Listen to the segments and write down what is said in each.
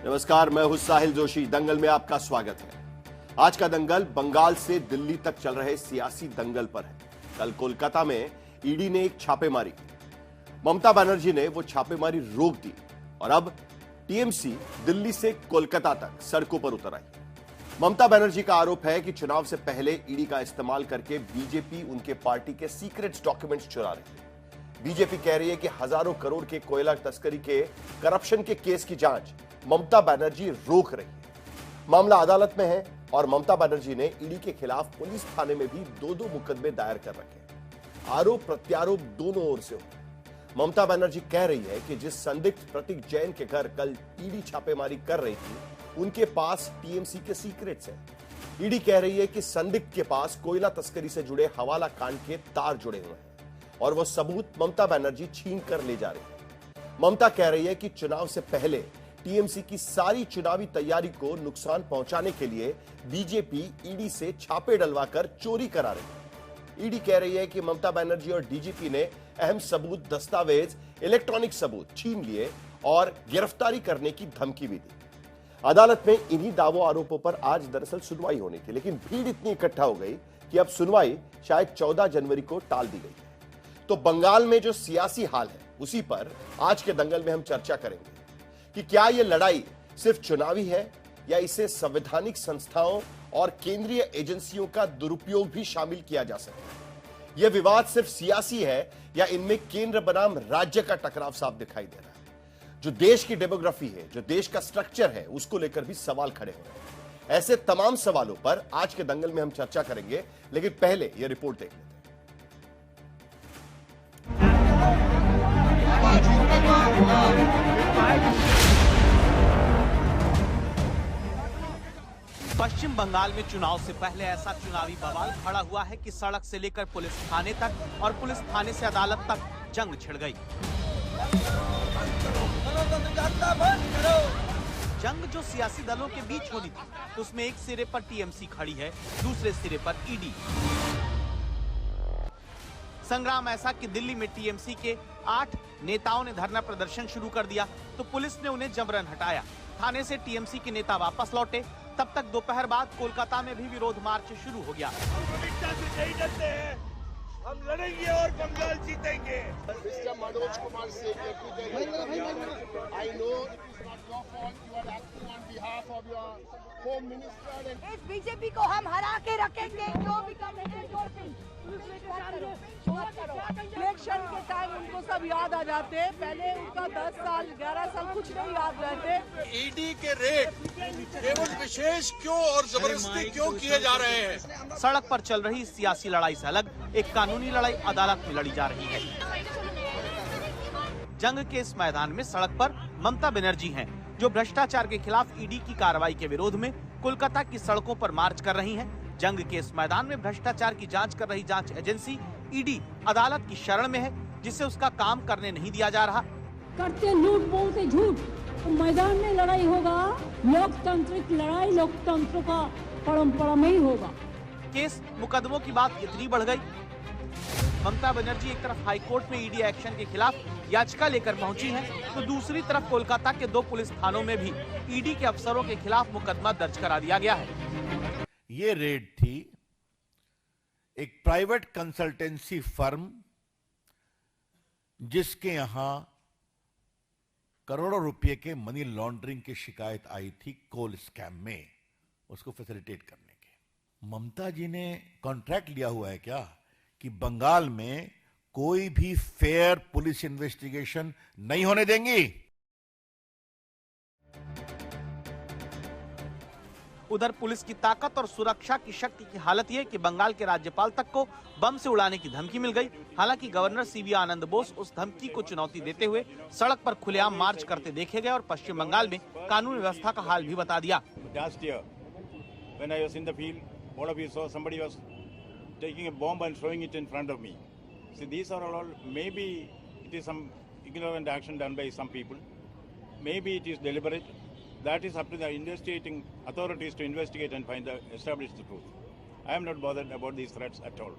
नमस्कार, मैं हूं साहिल जोशी। दंगल में आपका स्वागत है। आज का दंगल बंगाल से दिल्ली तक चल रहे सियासी दंगल पर है। कल कोलकाता में ईडी ने एक छापेमारी की। ममता बनर्जी ने वो छापेमारी रोक दी और अब टीएमसी दिल्ली से कोलकाता तक सड़कों पर उतर आई। ममता बनर्जी का आरोप है कि चुनाव से पहले ईडी का इस्तेमाल करके बीजेपी उनके पार्टी के सीक्रेट डॉक्यूमेंट्स चुरा रही है। बीजेपी कह रही है कि हजारों करोड़ के कोयला तस्करी के करप्शन के केस की जांच ममता बनर्जी रोक रही है। मामला अदालत में है और ममता बनर्जी ने ईडी के खिलाफ पुलिस थाने में भी दो मुकदमे दायर कर रखे हैं। आरोप प्रत्यारोप दोनों ओर से हो। ममता बनर्जी कह रही है कि जिस संदिग्ध प्रतीक जैन के घर कल ईडी छापेमारी कर रही थी उनके पास टीएमसी के सीक्रेट्स हैं। ईडी कह रही है कि संदिग्ध के पास कोयला तस्करी से जुड़े हवाला कांड के तार जुड़े हुए हैं और वो सबूत ममता बनर्जी छीन कर ले जा रही है। ममता कह रही है कि चुनाव से पहले टीएमसी की सारी चुनावी तैयारी को नुकसान पहुंचाने के लिए बीजेपी ईडी से छापे डलवाकर चोरी करा रही है। ईडी कह रही है कि ममता बनर्जी और डीजीपी ने अहम सबूत, दस्तावेज, इलेक्ट्रॉनिक सबूत छीन लिए और गिरफ्तारी करने की धमकी भी दी। अदालत में इन्हीं दावों आरोपों पर आज दरअसल सुनवाई होनी थी, लेकिन भीड़ इतनी इकट्ठा हो गई कि अब सुनवाई शायद 14 जनवरी को टाल दी गई है। तो बंगाल में जो सियासी हाल है उसी पर आज के दंगल में हम चर्चा करेंगे कि क्या यह लड़ाई सिर्फ चुनावी है या इसे संवैधानिक संस्थाओं और केंद्रीय एजेंसियों का दुरुपयोग भी शामिल किया जा सकता है। यह विवाद सिर्फ सियासी है या इनमें केंद्र बनाम राज्य का टकराव साफ दिखाई दे रहा है। जो देश की डेमोग्राफी है, जो देश का स्ट्रक्चर है, उसको लेकर भी सवाल खड़े हो रहे हैं। ऐसे तमाम सवालों पर आज के दंगल में हम चर्चा करेंगे, लेकिन पहले यह रिपोर्ट देख लेते हैं। पश्चिम बंगाल में चुनाव से पहले ऐसा चुनावी बवाल खड़ा हुआ है कि सड़क से लेकर पुलिस थाने तक और पुलिस थाने से अदालत तक जंग छिड़ गई। जंग जो सियासी दलों के बीच होनी थी, तो उसमें एक सिरे पर टीएमसी खड़ी है, दूसरे सिरे पर ईडी। संग्राम ऐसा कि दिल्ली में टीएमसी के 8 नेताओं ने धरना प्रदर्शन शुरू कर दिया तो पुलिस ने उन्हें जबरन हटाया। थाने से टीएमसी के नेता वापस लौटे। तब तक दोपहर बाद कोलकाता में भी विरोध मार्च शुरू हो गया। हम लड़ेंगे और बंगाल जीतेंगे। इस बीजेपी को हम हरा के रखेंगे। जो भी इलेक्शन के टाइम उनको सब याद आ जाते हैं। पहले उनका 10 साल 11 साल कुछ नहीं याद रहते। ईडी के रेड केवल विशेष क्यों और जबरदस्ती क्यों किए जा रहे हैं? सड़क पर चल रही सियासी लड़ाई से अलग एक कानूनी लड़ाई अदालत में लड़ी जा रही है। जंग के इस मैदान में सड़क पर ममता बनर्जी हैं, जो भ्रष्टाचार के खिलाफ ईडी की कार्रवाई के विरोध में कोलकाता की सड़कों पर मार्च कर रही हैं। जंग के इस मैदान में भ्रष्टाचार की जांच कर रही जांच एजेंसी ईडी अदालत की शरण में है, जिसे उसका काम करने नहीं दिया जा रहा। करते लूट बोलते झूठ, तो मैदान में लड़ाई होगा, लोकतांत्रिक लड़ाई लोकतंत्र का परंपरा में ही होगा। केस मुकदमों की बात इतनी बढ़ गई, ममता बनर्जी एक तरफ हाईकोर्ट में ईडी एक्शन के खिलाफ याचिका लेकर पहुंची हैं, तो दूसरी तरफ कोलकाता के 2 पुलिस थानों में भी ईडी के अफसरों के खिलाफ मुकदमा दर्ज करा दिया गया है। ये रेड थी एक प्राइवेट कंसल्टेंसी फर्म जिसके यहां करोड़ों रुपए के मनी लॉन्ड्रिंग की शिकायत आई थी कोल स्कैम में, उसको फैसिलिटेट करने के। ममता जी ने कॉन्ट्रैक्ट लिया हुआ है क्या कि बंगाल में कोई भी फेयर पुलिस इन्वेस्टिगेशन नहीं होने देंगी? उधर पुलिस की ताकत और सुरक्षा की शक्ति की हालत यह कि बंगाल के राज्यपाल तक को बम से उड़ाने की धमकी मिल गई। हालांकि गवर्नर सीवी आनंद बोस उस धमकी को चुनौती देते हुए सड़क पर खुलेआम मार्च करते देखे गए और पश्चिम बंगाल में कानून व्यवस्था का हाल भी बता दिया। Last year, when I was in the field, all of you saw somebody was taking a bomb and throwing it in front of me. See, these are all, maybe it is some ignorant action done by some people. Maybe it is deliberate. That is up to the investigating authorities to investigate and establish the truth. I am not bothered about these threats at all.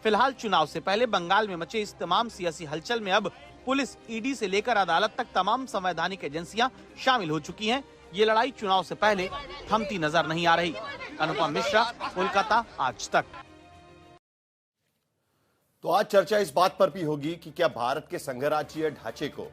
फिलहाल चुनाव से पहले बंगाल में मचे इस तमाम सियासी हलचल में अब पुलिस, ईडी से लेकर अदालत तक तमाम संवैधानिक एजेंसियां शामिल हो चुकी हैं। ये लड़ाई चुनाव से पहले थमती नजर नहीं आ रही। अनुपम मिश्रा, कोलकाता, आज तक। तो आज चर्चा इस बात पर भी होगी कि क्या भारत के संघराज्यीय ढांचे को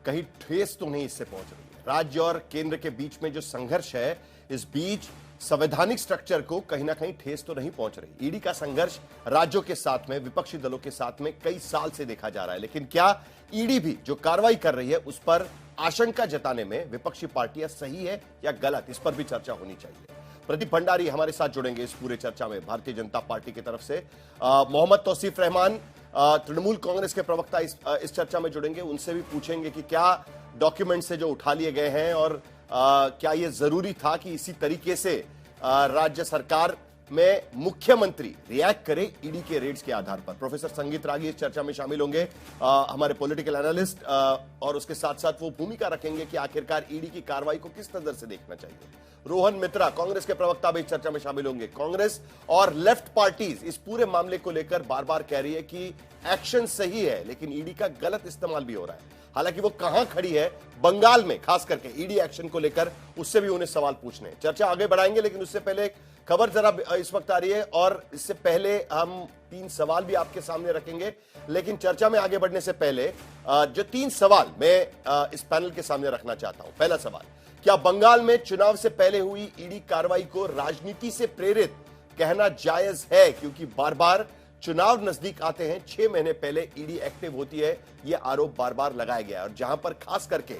कहीं ठेस तो नहीं इससे पहुंच रही है। राज्य और केंद्र के बीच में जो संघर्ष है, इस बीच संवैधानिक स्ट्रक्चर को कहीं ना कहीं ठेस तो नहीं पहुंच रही। ईडी का संघर्ष राज्यों के साथ में, विपक्षी दलों के साथ में कई साल से देखा जा रहा है, लेकिन क्या ईडी भी जो कार्रवाई कर रही है उस पर आशंका जताने में विपक्षी पार्टियां सही है या गलत, इस पर भी चर्चा होनी चाहिए। प्रदीप भंडारी हमारे साथ जुड़ेंगे इस पूरे चर्चा में भारतीय जनता पार्टी की तरफ से। मोहम्मद तौसीफ रहमान, तृणमूल कांग्रेस के प्रवक्ता, इस चर्चा में जुड़ेंगे। उनसे भी पूछेंगे कि क्या डॉक्यूमेंट से जो उठा लिए गए हैं और क्या यह जरूरी था कि इसी तरीके से राज्य सरकार में मुख्यमंत्री रिएक्ट करे ईडी के रेड्स के आधार पर। प्रोफेसर संगीत रागी इस चर्चा में शामिल होंगे, हमारे पॉलिटिकल एनालिस्ट, और उसके साथ साथ वो भूमिका रखेंगे कि आखिरकार ईडी की कार्रवाई को किस नजर से देखना चाहिए। रोहन मित्रा, कांग्रेस के प्रवक्ता, भी इस चर्चा में शामिल होंगे। कांग्रेस और लेफ्ट पार्टीज इस पूरे मामले को लेकर बार बार कह रही है कि एक्शन सही है, लेकिन ईडी का गलत इस्तेमाल भी हो रहा है। हालांकि वो कहां खड़ी है बंगाल में, खास करके ईडी एक्शन को लेकर, उससे भी उन्हें सवाल पूछने। चर्चा आगे बढ़ाएंगे, लेकिन उससे पहले एक खबर जरा इस वक्त आ रही है और इससे पहले हम 3 सवाल भी आपके सामने रखेंगे। लेकिन चर्चा में आगे बढ़ने से पहले जो 3 सवाल मैं इस पैनल के सामने रखना चाहता हूं। पहला सवाल, क्या बंगाल में चुनाव से पहले हुई ईडी कार्रवाई को राजनीति से प्रेरित कहना जायज है? क्योंकि बार बार चुनाव नजदीक आते हैं, 6 महीने पहले ईडी एक्टिव होती है, यह आरोप बार बार लगाया गया है और जहां पर खास करके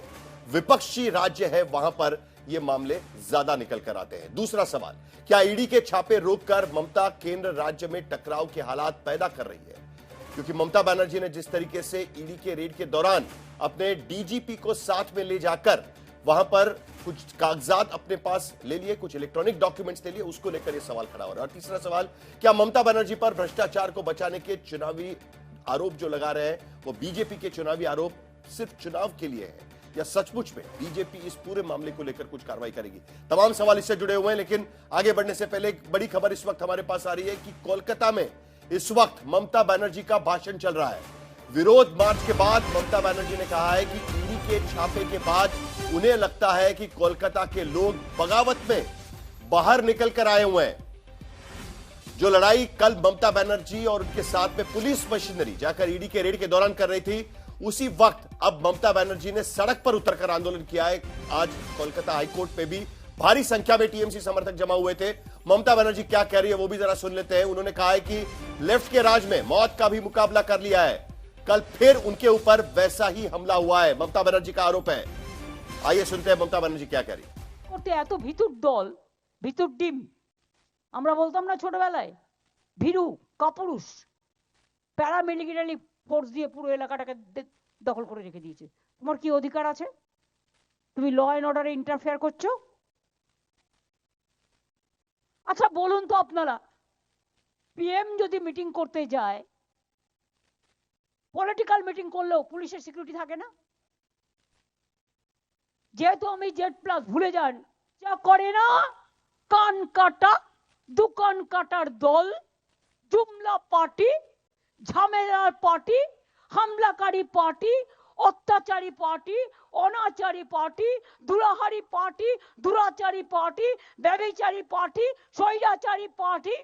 विपक्षी राज्य है वहां पर ये मामले ज्यादा निकल कर आते हैं। दूसरा सवाल, क्या ईडी के छापे रोककर ममता केंद्र राज्य में टकराव के हालात पैदा कर रही है? क्योंकि ममता बनर्जी ने जिस तरीके से ईडी के रेड के दौरान अपने डीजीपी को साथ में ले जाकर वहां पर कुछ कागजात अपने पास ले लिए, कुछ इलेक्ट्रॉनिक डॉक्यूमेंट्स ले लिए, उसको लेकर यह सवाल खड़ा हो रहा है। और तीसरा सवाल, क्या ममता बनर्जी पर भ्रष्टाचार को बचाने के चुनावी आरोप जो लगा रहे हैं वो बीजेपी के चुनावी आरोप सिर्फ चुनाव के लिए है या सचमुच में बीजेपी इस पूरे मामले को लेकर कुछ कार्रवाई करेगी? तमाम सवाल इससे जुड़े हुए हैं, लेकिन आगे बढ़ने से पहले एक बड़ी खबर इस वक्त हमारे पास आ रही है कि कोलकाता में इस वक्त ममता बनर्जी का भाषण चल रहा है। विरोध मार्च के बाद ममता बनर्जी ने कहा है कि ईडी के छापे के बाद उन्हें लगता है कि कोलकाता के लोग बगावत में बाहर निकल कर आए हुए हैं। जो लड़ाई कल ममता बनर्जी और उनके साथ में पुलिस मशीनरी जाकर ईडी के रेड के दौरान कर रही थी, उसी वक्त अब ममता बनर्जी ने सड़क पर उतरकर आंदोलन किया है। आज कोलकाता हाईकोर्ट पे भी भारी संख्या में टीएमसी समर्थक जमा हुए थे। ममता बनर्जी क्या कह रही है वो भी जरा सुन लेते हैं। उन्होंने कहा है कि लेफ्ट के राज में मौत का भी मुकाबला कर लिया है, कल फिर उनके ऊपर वैसा ही हमला हुआ है, ममता बनर्जी का आरोप है। आइए सुनते हैं ममता बनर्जी क्या कह रही है। এত ভিতর দল, ভিতর ডিম, আমরা বলতাম না ছোটবেলায়, ভীরু কাপুরুষ, প্যারামিলিটারি ফোর্স দিয়ে পুরো এলাকাটাকে দখল করে রেখে দিয়েছে। তোমার কি অধিকার আছে? তুমি ল এন্ড অর্ডারে ইন্টারফেয়ার করছো? আচ্ছা বলুন তো আপনারা, পিএম যদি মিটিং করতে যায়, পলিটিক্যাল মিটিং করলেও পুলিশের সিকিউরিটি থাকে না? যেহেতু আমি জেড প্লাস ভুলে যান, যা করে না কান কাটা, দোকান কাটার দল, জুমলা পার্টি, ঝামেলার পার্টি, হামলাকারী পার্টি, অত্যাচারী পার্টি, অনাচারী পার্টি, দুরাহারি পার্টি, দুরাচারী পার্টি, ব্যভিচারী পার্টি, স্বৈরাচারী পার্टी।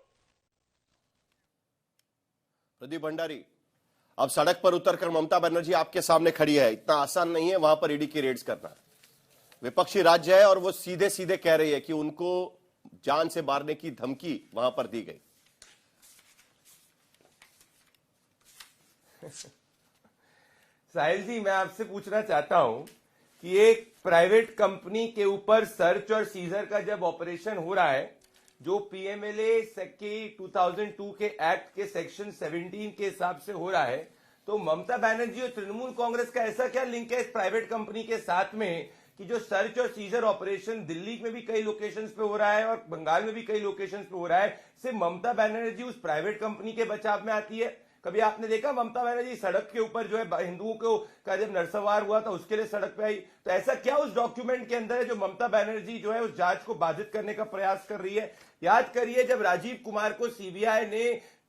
प्रदीप भंडारी, अब सड़क पर उतरकर ममता बनर्जी आपके सामने खड़ी है, इतना आसान नहीं है वहां पर ईडी की रेड्स करना। विपक्षी राज्य है और वो सीधे सीधे कह रही है कि उनको जान से मारने की धमकी वहां पर दी गई। साहिल जी, मैं आपसे पूछना चाहता हूं कि एक प्राइवेट कंपनी के ऊपर सर्च और सीजर का जब ऑपरेशन हो रहा है, जो पीएमएलए के 2002 के एक्ट के सेक्शन 17 के हिसाब से हो रहा है, तो ममता बनर्जी और तृणमूल कांग्रेस का ऐसा क्या लिंक है इस प्राइवेट कंपनी के साथ में कि जो सर्च और सीजर ऑपरेशन दिल्ली में भी कई लोकेशंस पे हो रहा है और बंगाल में भी कई लोकेशंस पे हो रहा है, सिर्फ ममता बनर्जी उस प्राइवेट कंपनी के बचाव में आती है? कभी आपने देखा ममता बनर्जी सड़क के ऊपर जो है हिंदुओं को का जब नरसंहार हुआ था उसके लिए सड़क पे आई? तो ऐसा क्या उस डॉक्यूमेंट के अंदर है जो ममता बनर्जी जो है उस जांच को बाधित करने का प्रयास कर रही है? याद करिए, जब राजीव कुमार को सीबीआई ने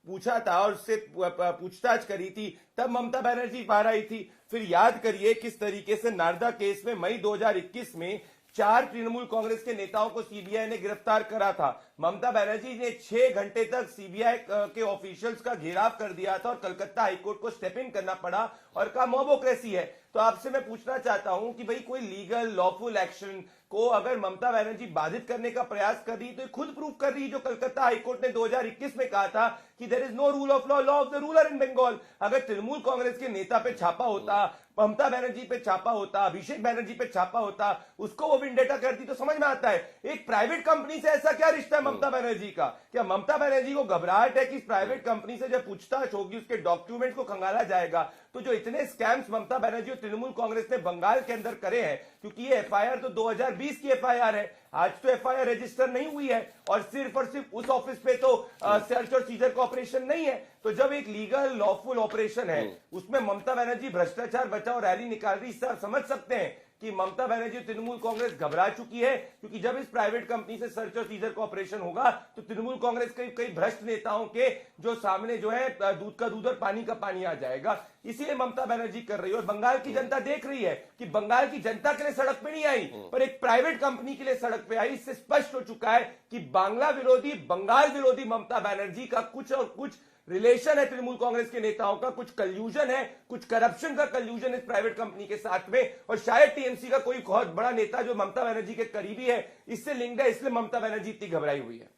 पूछा था और उससे पूछताछ करी थी, तब ममता बनर्जी बाहर आई थी। फिर याद करिए किस तरीके से नारदा केस में मई 2021 में 4 तृणमूल कांग्रेस के नेताओं को सीबीआई ने गिरफ्तार करा था। ममता बनर्जी ने 6 घंटे तक सीबीआई के ऑफिशियल्स का घेराव कर दिया था और कलकत्ता हाईकोर्ट को स्टेप इन करना पड़ा और कहा मोबोक्रेसी है। तो आपसे मैं पूछना चाहता हूं कि भाई कोई लीगल लॉफुल एक्शन को अगर ममता बनर्जी बाधित करने का प्रयास कर रही है तो खुद प्रूव कर रही है जो कलकत्ता हाईकोर्ट ने 2021 में कहा था कि there is no rule of law of the ruler in Bengal. अगर तृणमूल कांग्रेस के नेता पे छापा होता, ममता बनर्जी पे छापा होता, अभिषेक बनर्जी पे छापा होता, उसको वो विंडेटा करती तो समझ में आता है। एक प्राइवेट कंपनी से ऐसा क्या रिश्ता है ममता बनर्जी का? क्या ममता बनर्जी को घबराहट है कि इस प्राइवेट कंपनी से जब पूछताछ होगी उसके डॉक्यूमेंट को खंगाला जाएगा? तो जो इतने स्कैम्स ममता बनर्जी और तृणमूल कांग्रेस ने बंगाल के अंदर करे हैं, क्योंकि ये एफआईआर तो 2020 की एफआईआर है, आज तो एफआईआर रजिस्टर नहीं हुई है और सिर्फ उस ऑफिस पे तो सर्च और सीजर का ऑपरेशन नहीं है। तो जब एक लीगल लॉफुल ऑपरेशन है उसमें ममता बनर्जी भ्रष्टाचार बचाओ रैली निकाल रही, इससे आप समझ सकते हैं कि ममता बनर्जी तृणमूल कांग्रेस घबरा चुकी है। क्योंकि जब इस प्राइवेट कंपनी से सर्च और सीजर का ऑपरेशन होगा तो तृणमूल कांग्रेस के कई भ्रष्ट नेताओं के जो सामने जो है दूध का दूध और पानी का पानी आ जाएगा। इसीलिए ममता बनर्जी कर रही है और बंगाल की जनता देख रही है कि बंगाल की जनता के लिए सड़क पे नहीं आई पर एक प्राइवेट कंपनी के लिए सड़क पे आई। इससे स्पष्ट हो चुका है कि बांग्ला विरोधी, बंगाल विरोधी ममता बनर्जी का कुछ और कुछ रिलेशन है तृणमूल कांग्रेस के नेताओं का, कुछ कल्यूजन है, कुछ करप्शन का कल्यूजन है इस प्राइवेट कंपनी के साथ में। और शायद टीएमसी का कोई बहुत बड़ा नेता जो ममता बनर्जी के करीबी है इससे लिंक्ड है, इसलिए ममता बनर्जी इतनी घबराई हुई है।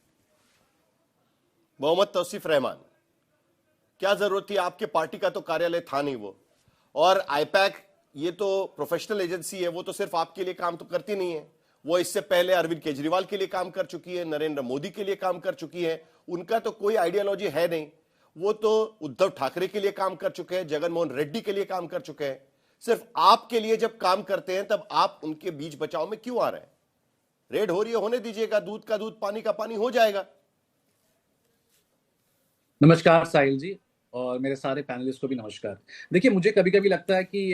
मोहम्मद तौसीफ रहमान, क्या जरूरत थी? आपके पार्टी का तो कार्यालय था नहीं वो, और आईपैक ये तो प्रोफेशनल एजेंसी है, वो तो सिर्फ आपके लिए काम तो करती नहीं है, वो इससे पहले अरविंद केजरीवाल के लिए काम कर चुकी है, नरेंद्र मोदी के लिए काम कर चुकी है। उनका तो कोई आइडियोलॉजी है नहीं, वो तो उद्धव ठाकरे के लिए काम कर चुके हैं, जगनमोहन रेड्डी के लिए काम कर चुके हैं। सिर्फ आपके लिए जब काम करते हैं तब आप उनके बीच बचाव में क्यों आ रहे हैं? रेड हो रही है, होने दीजिएगा, दूध का दूध पानी का पानी हो जाएगा। नमस्कार साहिल जी और मेरे सारे पैनलिस्ट को भी नमस्कार। देखिए, मुझे कभी कभी लगता है कि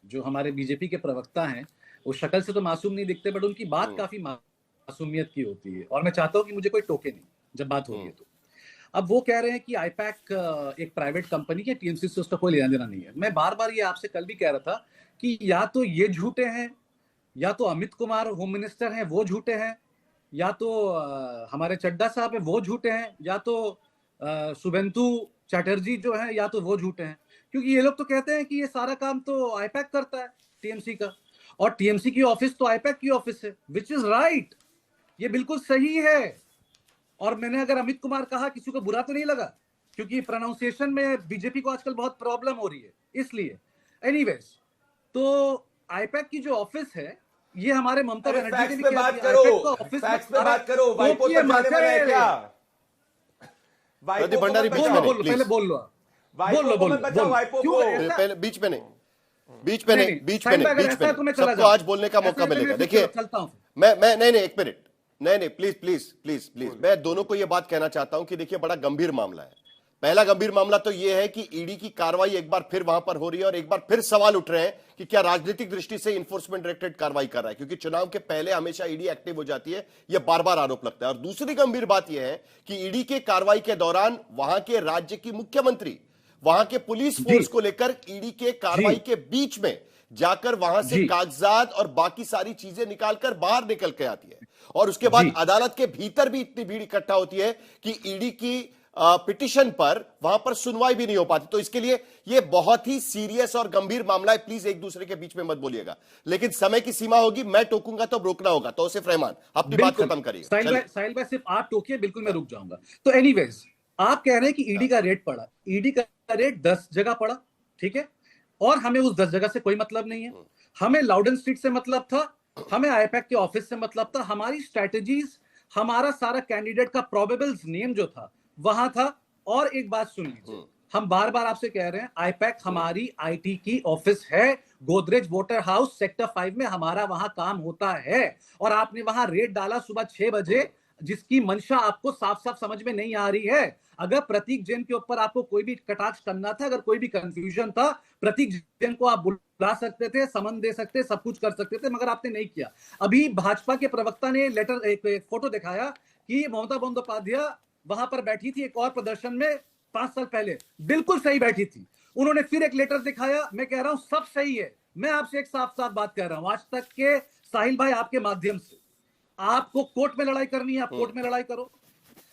जो हमारे बीजेपी के प्रवक्ता हैं वो शक्ल से तो मासूम नहीं दिखते, बट उनकी बात काफी मासूमियत की होती है और मैं चाहता हूं कि मुझे कोई टोके नहीं जब बात होगी। तो अब वो कह रहे हैं कि आईपैक एक प्राइवेट कंपनी है, टीएमसी से उसका कोई लेना देना नहीं है। मैं बार बार ये आपसे कल भी कह रहा था कि या तो ये झूठे हैं, या तो अमित कुमार होम मिनिस्टर हैं वो झूठे हैं, या तो हमारे चड्डा साहब है वो झूठे हैं, या तो शुभेंदु चटर्जी जो है या तो वो झूठे हैं। क्योंकि ये लोग तो कहते हैं कि ये सारा काम तो आईपैक करता है टीएमसी का, और टीएमसी की ऑफिस तो आईपैक की ऑफिस है, विच इज राइट, ये बिल्कुल सही है। और मैंने अगर अमित कुमार कहा किसी को बुरा तो नहीं लगा, क्योंकि प्रोनाउंसिएशन में बीजेपी को आजकल बहुत प्रॉब्लम हो रही है इसलिए। एनीवेज, तो आईपैक की जो ऑफिस है ये हमारे ममता बनर्जी ने बात करो, फैक्ट्स पे बात करो, वाइपो पर जाने वाला है क्या? वाइपो भंडारी बीच में पहले बोल लो, पहले बीच में नहीं, सबको आज बोलने का मौका मिलेगा। देखिए, मैं नहीं, एक मिनट, नहीं, प्लीज, मैं दोनों को यह बात कहना चाहता हूं कि देखिए, बड़ा गंभीर मामला है। पहला गंभीर मामला तो यह है कि ईडी की कार्रवाई एक बार फिर वहां पर हो रही है और एक बार फिर सवाल उठ रहे हैं कि क्या राजनीतिक दृष्टि से इन्फोर्समेंट डायरेक्टरेट कार्रवाई कर रहा है, क्योंकि चुनाव के पहले हमेशा ईडी एक्टिव हो जाती है, यह बार बार आरोप लगता है। और दूसरी गंभीर बात यह है कि ईडी के कार्रवाई के दौरान वहां के राज्य की मुख्यमंत्री वहां के पुलिस फोर्स को लेकर ईडी के कार्रवाई के बीच में जाकर वहां से कागजात और बाकी सारी चीजें निकालकर बाहर निकल के आती है, और उसके बाद अदालत के भीतर भी इतनी भीड़ इकट्ठा होती है कि ईडी की पिटीशन पर वहां पर सुनवाई भी नहीं हो पाती। तो इसके लिए यह बहुत ही सीरियस और गंभीर मामला है। प्लीज एक दूसरे के बीच में मत बोलिएगा, लेकिन समय की सीमा होगी, मैं टोकूंगा तो रोकना होगा। तो सिर्फ रहमान अपनी बात को कम करिए। साहिल भाई सिर्फ आप टोकिए, बिल्कुल मैं रुक जाऊंगा। तो एनीवेज, आप कह रहे हैं कि ईडी का रेट पड़ा, ईडी का रेट 10 जगह पड़ा, ठीक है, और हमें उस 10 जगह से कोई मतलब नहीं है। हमें लाउडन स्ट्रीट से मतलब था, हमें आईपैक के ऑफिस से मतलब था, हमारी स्ट्रैटेजीज, हमारा सारा कैंडिडेट का प्रोबेबल्स नेम जो था वहां था। और एक बात सुन लीजिए, हम बार बार आपसे कह रहे हैं आईपैक हमारी आईटी की ऑफिस है, गोदरेज वोटर हाउस सेक्टर 5 में हमारा वहां काम होता है, और आपने वहां रेड डाला सुबह 6 बजे, जिसकी मंशा आपको साफ साफ समझ में नहीं आ रही है। अगर प्रतीक जैन के ऊपर आपको कोई भी कटाक्ष करना था, अगर कोई भी कंफ्यूजन था, प्रतीक जैन को आप बुला सकते थे, समन दे सकते, सब कुछ कर सकते थे, मगर आपने नहीं किया। अभी भाजपा के प्रवक्ता ने लेटर एक फोटो दिखाया कि ममता बंदोपाध्याय वहां पर बैठी थी एक और प्रदर्शन में 5 साल पहले, बिल्कुल सही बैठी थी। उन्होंने फिर एक लेटर दिखाया। मैं कह रहा हूं सब सही है। मैं आपसे एक साफ साफ बात कह रहा हूं, आज तक के साहिल भाई आपके माध्यम से, आपको कोर्ट में लड़ाई करनी है आप कोर्ट में लड़ाई करो,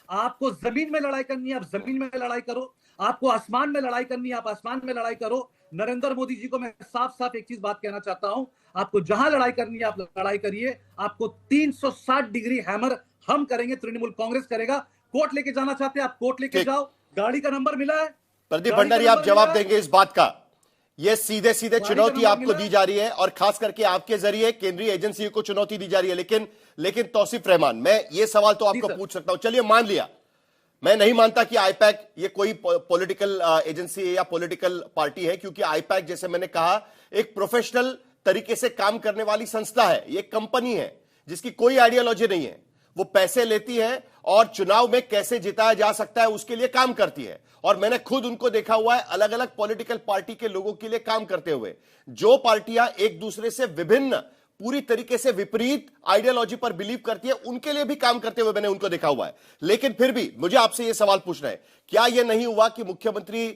आपको जमीन में लड़ाई करनी है आप जमीन में लड़ाई करो, आपको आसमान में लड़ाई करनी है आप आसमान में लड़ाई करो। नरेंद्र मोदी जी को मैं साफ साफ एक चीज बात कहना चाहता हूं, आपको जहां लड़ाई करनी है आप लड़ाई करिए। आपको 360 डिग्री हैमर हम करेंगे, तृणमूल कांग्रेस करेगा। कोर्ट लेके जाना चाहते हैं आप कोर्ट लेके जाओ, गाड़ी का नंबर मिला है। प्रदीप भंडारी, आप जवाब देंगे इस बात का? ये सीधे सीधे चुनौती आपको दी जा रही है और खास करके आपके जरिए केंद्रीय एजेंसी को चुनौती दी जा रही है। लेकिन तौसीफ रहमान, मैं ये सवाल तो आपको पूछ सकता हूं। चलिए मान लिया, मैं नहीं मानता कि आईपैक ये कोई पॉलिटिकल एजेंसी है या पॉलिटिकल पार्टी है, क्योंकि आईपैक जैसे मैंने कहा एक प्रोफेशनल तरीके से काम करने वाली संस्था है। ये कंपनी है जिसकी कोई आइडियोलॉजी नहीं है। वो पैसे लेती है और चुनाव में कैसे जिताया जा सकता है उसके लिए काम करती है। और मैंने खुद उनको देखा हुआ है अलग अलग पॉलिटिकल पार्टी के लोगों के लिए काम करते हुए। जो पार्टियां एक दूसरे से विभिन्न, पूरी तरीके से विपरीत आइडियोलॉजी पर बिलीव करती है, उनके लिए भी काम करते हुए मैंने उनको देखा हुआ है। लेकिन फिर भी मुझे आपसे यह सवाल पूछना है, क्या यह नहीं हुआ कि मुख्यमंत्री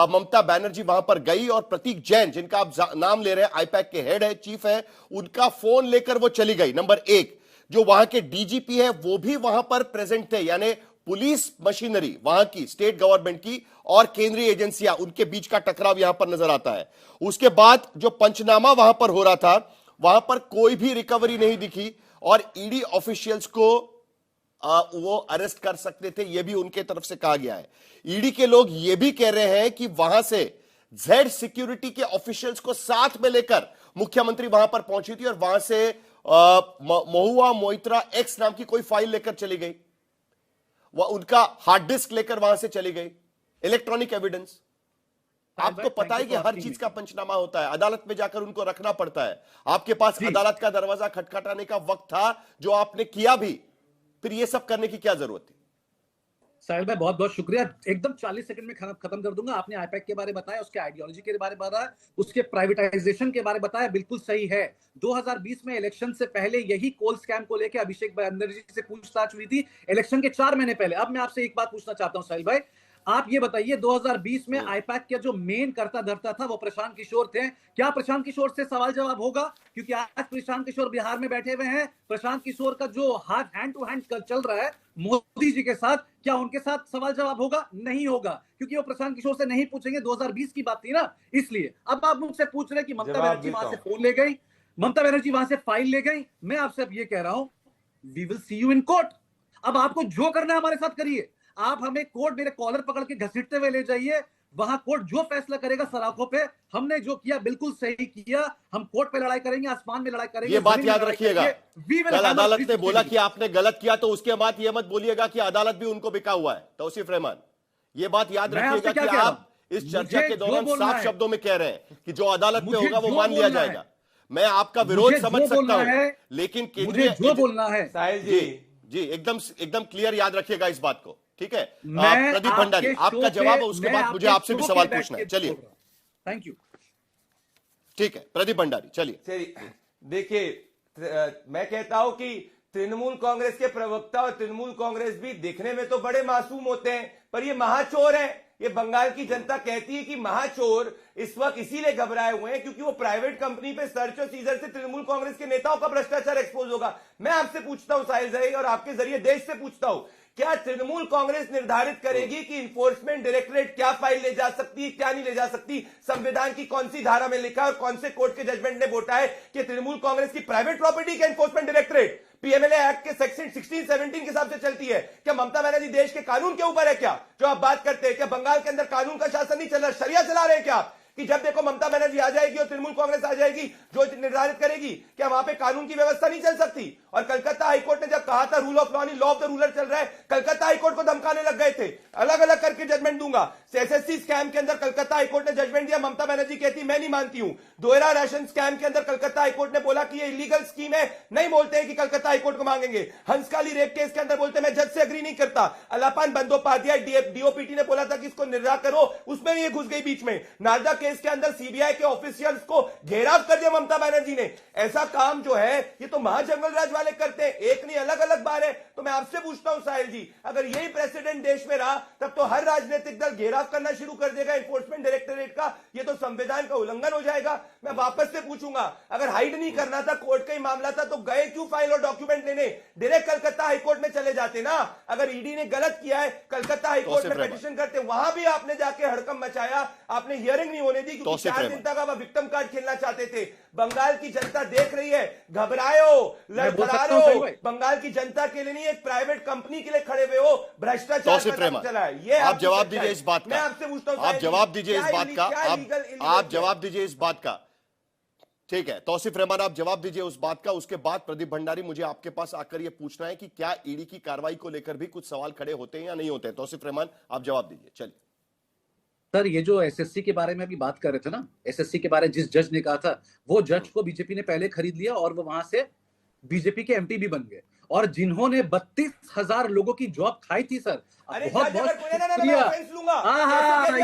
ममता बनर्जी वहां पर गई और प्रतीक जैन, जिनका आप नाम ले रहे हैं, आईपैक के हेड है, चीफ है, उनका फोन लेकर वो चली गई? नंबर एक, जो वहां के डीजीपी है वो भी वहां पर प्रेजेंट थे, यानी पुलिस मशीनरी वहां की, स्टेट गवर्नमेंट की और केंद्रीय एजेंसियां, उनके बीच का टकराव यहां पर नजर आता है। उसके बाद जो पंचनामा वहां पर हो रहा था, वहां पर कोई भी रिकवरी नहीं दिखी और ईडी ऑफिशियल्स को वो अरेस्ट कर सकते थे, यह भी उनके तरफ से कहा गया है। ईडी के लोग यह भी कह रहे हैं कि वहां से जेड सिक्योरिटी के ऑफिशियल्स को साथ में लेकर मुख्यमंत्री वहां पर पहुंची थी और वहां से महुआ मोइत्रा एक्स नाम की कोई फाइल लेकर चली गई, वह उनका हार्ड डिस्क लेकर वहां से चली गई, इलेक्ट्रॉनिक एविडेंस। आपको पता है कि हर चीज का पंचनामा होता है, अदालत में जाकर उनको रखना पड़ता है। आपके पास अदालत का दरवाजा खटखटाने का वक्त था, जो आपने किया भी, फिर ये सब करने की क्या जरूरत थी? साहिल भाई बहुत बहुत शुक्रिया। एकदम 40 सेकंड में खत्म कर दूंगा। आपने आईपैक के बारे में बताया, उसके आइडियोलॉजी के बारे में बताया, उसके प्राइवेटाइजेशन के बारे में बताया, बिल्कुल सही है। 2020 में इलेक्शन से पहले यही कोल स्कैम को लेकर अभिषेक बनर्जी से पूछताछ हुई थी, इलेक्शन के 4 महीने पहले। अब मैं आपसे एक बात पूछना चाहता हूं साहिल भाई, आप ये बताइए 2020 में आईपैक का जो मेन करता धरता था वो प्रशांत किशोर थे। क्या प्रशांत किशोर से सवाल जवाब होगा? क्योंकि आज प्रशांत किशोर बिहार में बैठे हुए हैं। प्रशांत किशोर का जो हाथ हैंड टू हैंड चल रहा है मोदी जी के साथ, क्या उनके साथ सवाल जवाब होगा? नहीं होगा, क्योंकि वो प्रशांत किशोर से नहीं पूछेंगे। 2020 की बात थी ना, इसलिए। अब आप मुझसे पूछ रहे हैं कि ममता बनर्जी वहां से फोन ले गई, ममता बनर्जी वहां से फाइल ले गई। मैं आपसे अब ये कह रहा हूं, we will see you in court. अब आपको जो करना है हमारे साथ करिए। आप हमें कोर्ट मेरे कॉलर पकड़ के घसीटते हुए ले जाइए, वहां कोर्ट जो फैसला करेगा सलाखों पे। हमने जो किया बिल्कुल सही किया। हम कोर्ट पे लड़ाई करेंगे, आसमान में लड़ाई करेंगे। ये बात याद रखिएगा, कल अदालत ने बोला कि आपने गलत किया, तो उसके बाद ये मत बोलिएगा कि अदालत भी उनको बिका हुआ है। तौसीफ रहमान, ये बात याद रखिएगा कि आप इस चर्चा के दौरान साफ शब्दों में कह रहे हैं कि जो अदालत में होगा वो मान लिया जाएगा। मैं आपका विरोध समझ सकता हूं, लेकिन केंद्रीय जो बोलना है साहिल जी एकदम क्लियर याद रखिएगा इस बात को, ठीक है? प्रदीप भंडारी, आपका जवाब है, उसके बाद मुझे आपसे भी सवाल पूछना है। चलिए, थैंक यू। ठीक है प्रदीप भंडारी, चलिए। देखिए, मैं कहता हूं कि तृणमूल कांग्रेस के प्रवक्ता और तृणमूल कांग्रेस भी दिखने में तो बड़े मासूम होते हैं, पर ये महाचोर हैं। ये बंगाल की जनता कहती है कि महाचोर इस वक्त इसीलिए घबराए हुए हैं क्योंकि वो प्राइवेट कंपनी पे सर्च और सीजर से तृणमूल कांग्रेस के नेताओं का भ्रष्टाचार एक्सपोज होगा। मैं आपसे पूछता हूं साहिल भाई, और आपके जरिए देश से पूछता हूं, क्या तृणमूल कांग्रेस निर्धारित करेगी कि इन्फोर्समेंट डायरेक्टरेट क्या फाइल ले जा सकती है, क्या नहीं ले जा सकती? संविधान की कौन सी धारा में लिखा है और कौन से कोर्ट के जजमेंट ने बोला है कि तृणमूल कांग्रेस की प्राइवेट प्रॉपर्टी का इन्फोर्समेंट डायरेक्टरेट पीएमएलए एक्ट के सेक्शन 16-17 के हिसाब से चलती है? क्या ममता बनर्जी देश के कानून के ऊपर है क्या, जो आप बात करते हैं? क्या बंगाल के अंदर कानून का शासन नहीं चल रहा, शरिया चला रहे हैं क्या? कि जब देखो ममता बनर्जी आ जाएगी और तृणमूल कांग्रेस आ जाएगी, जो निर्धारित करेगी क्या वहां पे कानून की व्यवस्था नहीं चल सकती? और कलकत्ता हाईकोर्ट ने जब कहा था रूल ऑफ लॉ नहीं लॉ ऑफ द रूलर चल रहा है, कलकत्ता हाईकोर्ट को धमकाने लग गए थे, अलग अलग करके जजमेंट दूंगा। एसएससी स्कैम के अंदर कलकत्ता हाईकोर्ट ने जजमेंट दिया, ममता बनर्जी कहती मैं नहीं मानती हूं। दोहरा राशन स्कैम के अंदर कलकत्ता हाईकोर्ट ने बोला कि ये इलीगल स्कीम है, नहीं बोलते हैं कि कलकत्ता हाईकोर्ट को मांगेंगे। हंसकाली रेप केस के अंदर बोलते मैं जज से अग्री नहीं करता। अलापान बंदोपाध्याय डीओपीटी ने बोला था कि इसको निर्णय करो, उसमें ये घुस गई बीच में। नारदा केस के अंदर सीबीआई के ऑफिशियल्स को घेराव कर दिया ममता बनर्जी ने। ऐसा काम जो है ये तो महाजंगल राज वाले करते हैं, एक नहीं अलग अलग बार है। तो मैं आपसे पूछता हूं साहिल जी, अगर यही प्रेसिडेंट देश में रहा तब तो हर राजनीतिक दल घेराव करना शुरू कर देगा एनफोर्समेंट डायरेक्टोरेट का, ये तो संविधान का उल्लंघन हो जाएगा। मैं वापस से पूछूंगा, अगर हाइड नहीं करना था, कोर्ट का ही मामला था, तो गए क्यों फाइल और डॉक्यूमेंट लेने? डायरेक्ट कलकत्ता हाईकोर्ट में चले जाते ना। अगर ईडी ने गलत किया है, कलकत्ता हाईकोर्ट में पिटीशन करते, वहां भी आपने जाके हड़कंप मचाया, आपने हियरिंग नहीं होने दी क्योंकि 4 दिन तक आप विक्टिम कार्ड खेलना चाहते थे। बंगाल की जनता देख रही है, घबराए हो, लड़खड़ा रहे हो, बंगाल की जनता के लिए नहीं एक प्राइवेट कंपनी के लिए खड़े हुए हो। भ्रष्टाचार चला है, ये आप जवाब दीजिए इस बात का। मैं आपसे पूछता हूं, आप जवाब दीजिए इस बात का। आप जवाब दीजिए इस बात का, ठीक है। तौसीफ रहमान, आप जवाब दीजिए उस बात का। उसके बाद प्रदीप भंडारी, मुझे आपके पास आकर यह पूछना है कि क्या ईडी की कार्रवाई को लेकर भी कुछ सवाल खड़े होते हैं या नहीं होते हैं। तौसीफ रहमान, आप जवाब दीजिए। चलिए सर, ये जो एसएससी के बारे में अभी बात कर रहे थे ना, एसएससी के बारे में जिस जज ने कहा था, वो जज को बीजेपी ने पहले खरीद लिया और वो वहां से बीजेपी के एमपी भी बन गए। और जिन्होंने 32,000 लोगों की जॉब खाई थी सर, बहुत बहुत शुक्रिया।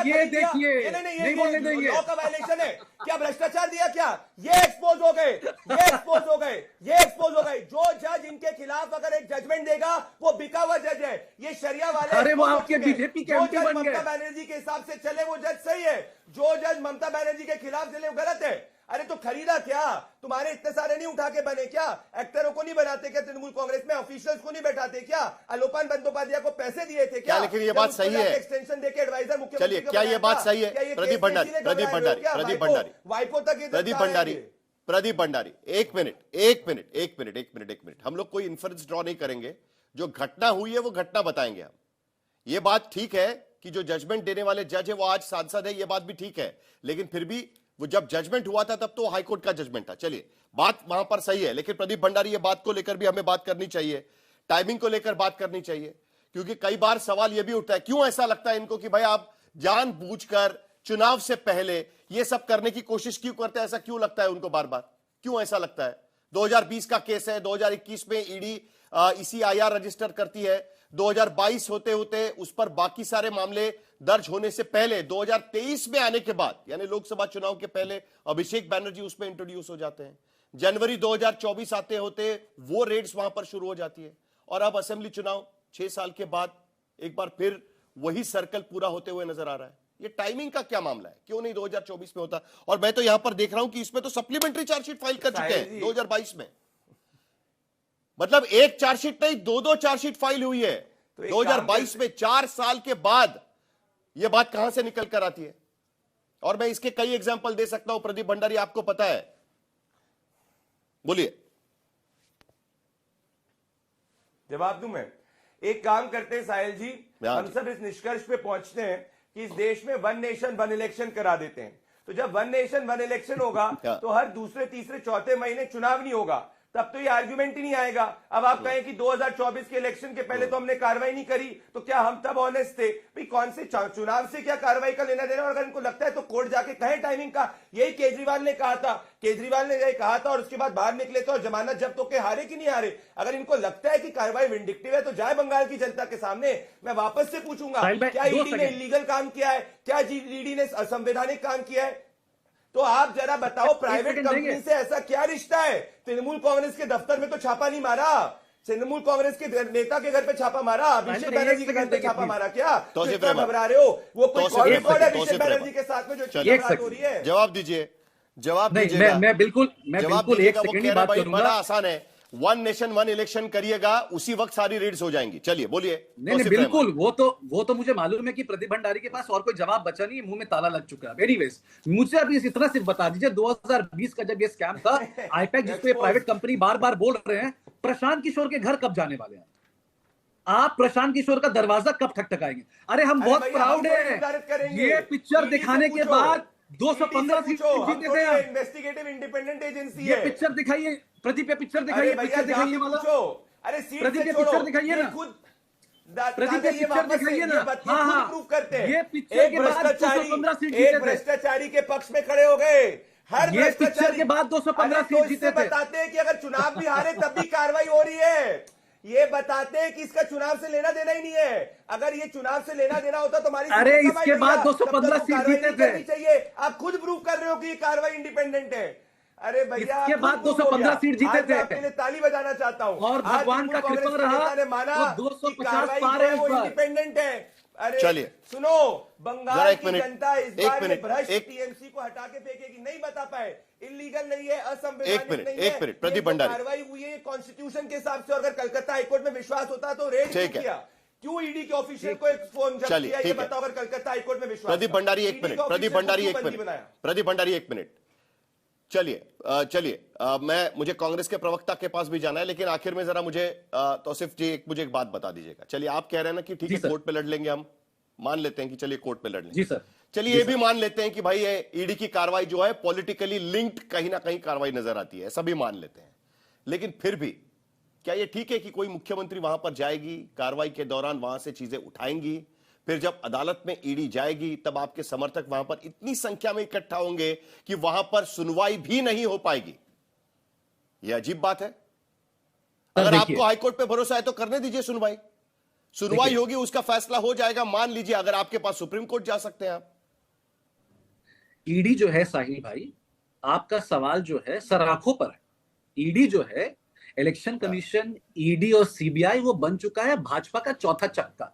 ये देखिए, नहीं बोलने देंगे, लॉ का वायलेशन है क्या? भ्रष्टाचार दिया क्या? ये एक्सपोज हो गए, ये एक्सपोज हो गए, ये एक्सपोज हो गए। जो जज इनके खिलाफ अगर एक जजमेंट देगा वो बिका हुआ जज है। ये शरिया वाले, अरे वो आपके बीजेपी के एमपी बन गए। ममता बनर्जी के हिसाब से चले वो जज सही है, जो जज ममता बनर्जी के खिलाफ चले वो गलत है। अरे तो खरीदा क्या? तुम्हारे इतने सारे नहीं उठा के बने क्या? एक्टरों को नहीं बनाते क्या? तृणमूल कांग्रेस में ऑफिशियल्स को नहीं बैठाते क्या? अलोपान बंदोपाध्याय को पैसे दिए थे क्या? लेकिन ये बात सही है, एक्सटेंशन देके एडवाइजर मुख्यमंत्री। चलिए, क्या ये बात सही है? प्रदीप भंडारी, एक मिनट, हम लोग कोई इन्फरेंस ड्रॉ नहीं करेंगे। जो घटना हुई है वो घटना बताएंगे हम। ये बात ठीक है कि जो जजमेंट देने वाले जज है वो आज सांसद है, ये बात भी ठीक है। लेकिन फिर भी वो जब जजमेंट हुआ था तब तो हाईकोर्ट का जजमेंट था। चलिए, बात वहां पर सही है। लेकिन प्रदीप भंडारी, ये बात को लेकर भी हमें बात करनी चाहिए, टाइमिंग को लेकर बात करनी चाहिए, क्योंकि कई बार सवाल यह भी उठता है, क्यों ऐसा लगता है इनको कि भाई आप जानबूझकर चुनाव से पहले ये सब करने की कोशिश क्यों करते हैं? ऐसा क्यों लगता है उनको बार बार? क्यों ऐसा लगता है? 2020 का केस है, 2021 में ईडी ECIR रजिस्टर करती है, 2022 होते होते उस पर बाकी सारे मामले दर्ज होने से पहले 2023 में आने के बाद, यानी लोकसभा चुनाव के पहले अभिषेक बैनर्जी उसमें इंट्रोड्यूस हो जाते हैं। जनवरी 2024 आते होते वो रेड्स वहां पर शुरू हो जाती है। और अब असेंबली चुनाव 6 साल के बाद एक बार फिर वही सर्कल पूरा होते हुए नजर आ रहा है। ये टाइमिंग का क्या मामला है? क्यों नहीं 2024 में होता? और मैं तो यहां पर देख रहा हूं कि इसमें तो सप्लीमेंट्री चार्जशीट फाइल कर चुके हैं 2022 में। मतलब एक चार्जशीट नहीं, 2 चार्जशीट फाइल हुई है 2022 में। 4 साल के बाद यह बात कहां से निकल कर आती है? और मैं इसके कई एग्जांपल दे सकता हूं, प्रदीप भंडारी, आपको पता है। बोलिए। जवाब दूं मैं? एक काम करते हैं साहिल जी, हम सब इस निष्कर्ष पे पहुंचते हैं कि इस देश में 1 नेशन 1 इलेक्शन करा देते हैं। तो जब 1 नेशन 1 इलेक्शन होगा तो हर दूसरे, तीसरे, चौथे महीने चुनाव नहीं होगा, तब तो ये आर्ग्यूमेंट ही नहीं आएगा। अब आप कहें कि 2024 के इलेक्शन के पहले तो हमने कार्रवाई नहीं करी, तो क्या हम तब ऑनेस्ट थे? भाई कौन से चुनाव से क्या कार्रवाई का लेना देना? और अगर इनको लगता है तो कोर्ट जाके कहे टाइमिंग का। यही केजरीवाल ने कहा था, और उसके बाद बाहर निकले थे और जमानत जब्त होकर हारे कि नहीं हारे। अगर इनको लगता है कि कार्रवाई विंडिक्टिव है तो जाए बंगाल की जनता के सामने। मैं वापस से पूछूंगा, क्या ईडी ने इलीगल काम किया है? क्या ईडी ने असंवैधानिक काम किया है? तो आप जरा बताओ, प्राइवेट कंपनी से ऐसा क्या रिश्ता है? तृणमूल कांग्रेस के दफ्तर में तो छापा नहीं मारा, तृणमूल कांग्रेस के नेता के घर पे छापा मारा, अभिषेक बैनर्जी के घर पे छापा मारा क्या? तो घबरा रहे हो? वो कोई रिकॉर्ड है अभिषेक बैनर्जी के साथ में जो बात हो रही है? जवाब दीजिए, जवाब दीजिए। मैं बिल्कुल एक सेकंड की बात करूंगा। बड़ा आसान है, 1 नेशन 1 इलेक्शन करिएगा, उसी वक्त सारी रेड्स हो जाएंगी। चलिए बोलिए। नहीं, बिल्कुल, वो तो मुझे मालूम है कि प्रदीप भंडारी के पास और कोई जवाब बचा नहीं, मुंह में ताला लग चुका है। एनीवेज, मुझे अभी इतना सिर्फ बता दीजिए, 2020 का जब ये स्कैम था, आईपैक जिसको ये प्राइवेट कंपनी बार बार बोल रहे हैं, प्रशांत किशोर के घर कब जाने वाले हैं? आप प्रशांत किशोर का दरवाजा कब ठकठकाएंगे? अरे हम बहुत प्राउड है, ये पिक्चर दिखाने के बाद 215 सीट जीते थे। इन्वेस्टिगेटिव इंडिपेंडेंट एजेंसी है। ये पिक्चर दिखाइए प्रदीप, पिक्चर दिखाइए, पिक्चर दिखाइए वाला। अरे प्रदीप के पिक्चर दिखाइए ना, प्रदीप के पिक्चर दिखाइए ना। हाँ, प्रूव करते हैं। ये पिक्चर के बाद 215 सीट जीते थे। भ्रष्टाचारी के पक्ष में खड़े हो गए। हर ये पिक्चर के बाद 215 सीट जीते थे। बताते हैं कि अगर चुनाव भी हारे तब भी कार्रवाई हो रही है। ये बताते हैं कि इसका चुनाव से लेना देना ही नहीं है। अगर ये चुनाव से लेना देना होता तो हमारी अरे इसके बाद 215 सीट जीते थे। चाहिए, आप खुद प्रूव कर रहे हो कि ये कार्रवाई इंडिपेंडेंट है। अरे भैया, इसके बाद 215 सीट जीते थे। आपके लिए ताली बजाना चाहता हूँ। और भगवान का कृपा रहा माना तो 250 पार है, वो इंडिपेंडेंट है। अरे चलिए, सुनो, बंगाल की जनता इस बार मिनट, भ्रष्ट टीएमसी को हटा के फेंकेगी, नहीं बता पाए, इलीगल नहीं है, असंवैधानिक नहीं है। एक मिनट, प्रदीप भंडारी, कार्रवाई हुई है कॉन्स्टिट्यूशन के हिसाब से। अगर कलकत्ता हाईकोर्ट में विश्वास होता तो रेड क्यों किया? क्यों ईडी के ऑफिशियल को एक फोन जब्त किया? ये बताओ, अगर कलकत्ता हाईकोर्ट में विश्वास। प्रदीप भंडारी एक मिनट, प्रदीप भंडारी एक मिनट। चलिए, मुझे कांग्रेस के प्रवक्ता के पास भी जाना है, लेकिन आखिर में जरा मुझे तौसीफ जी मुझे एक बात बता दीजिएगा। चलिए, आप कह रहे हैं ना कि ठीक है, कोर्ट पे लड़ लेंगे, हम मान लेते हैं कि चलिए कोर्ट पे लड़ लेंगे। जी सर। चलिए, ये भी मान लेते हैं कि भाई ये ईडी की कार्रवाई जो है पॉलिटिकली लिंक्ड कहीं ना कहीं कार्रवाई नजर आती है, ऐसा भी मान लेते हैं। लेकिन फिर भी क्या ये ठीक है कि कोई मुख्यमंत्री वहां पर जाएगी, कार्रवाई के दौरान वहां से चीजें उठाएंगी, फिर जब अदालत में ईडी जाएगी तब आपके समर्थक वहां पर इतनी संख्या में इकट्ठा होंगे कि वहां पर सुनवाई भी नहीं हो पाएगी? यह अजीब बात है। अगर आपको हाईकोर्ट पे भरोसा है तो करने दीजिए सुनवाई होगी, उसका फैसला हो जाएगा। मान लीजिए अगर आपके पास सुप्रीम कोर्ट जा सकते हैं आप। ईडी जो है साहिल भाई, आपका सवाल जो है सराखों पर है। ईडी जो है, इलेक्शन कमीशन, ईडी और सीबीआई वो बन चुका है भाजपा का चौथा चक्का।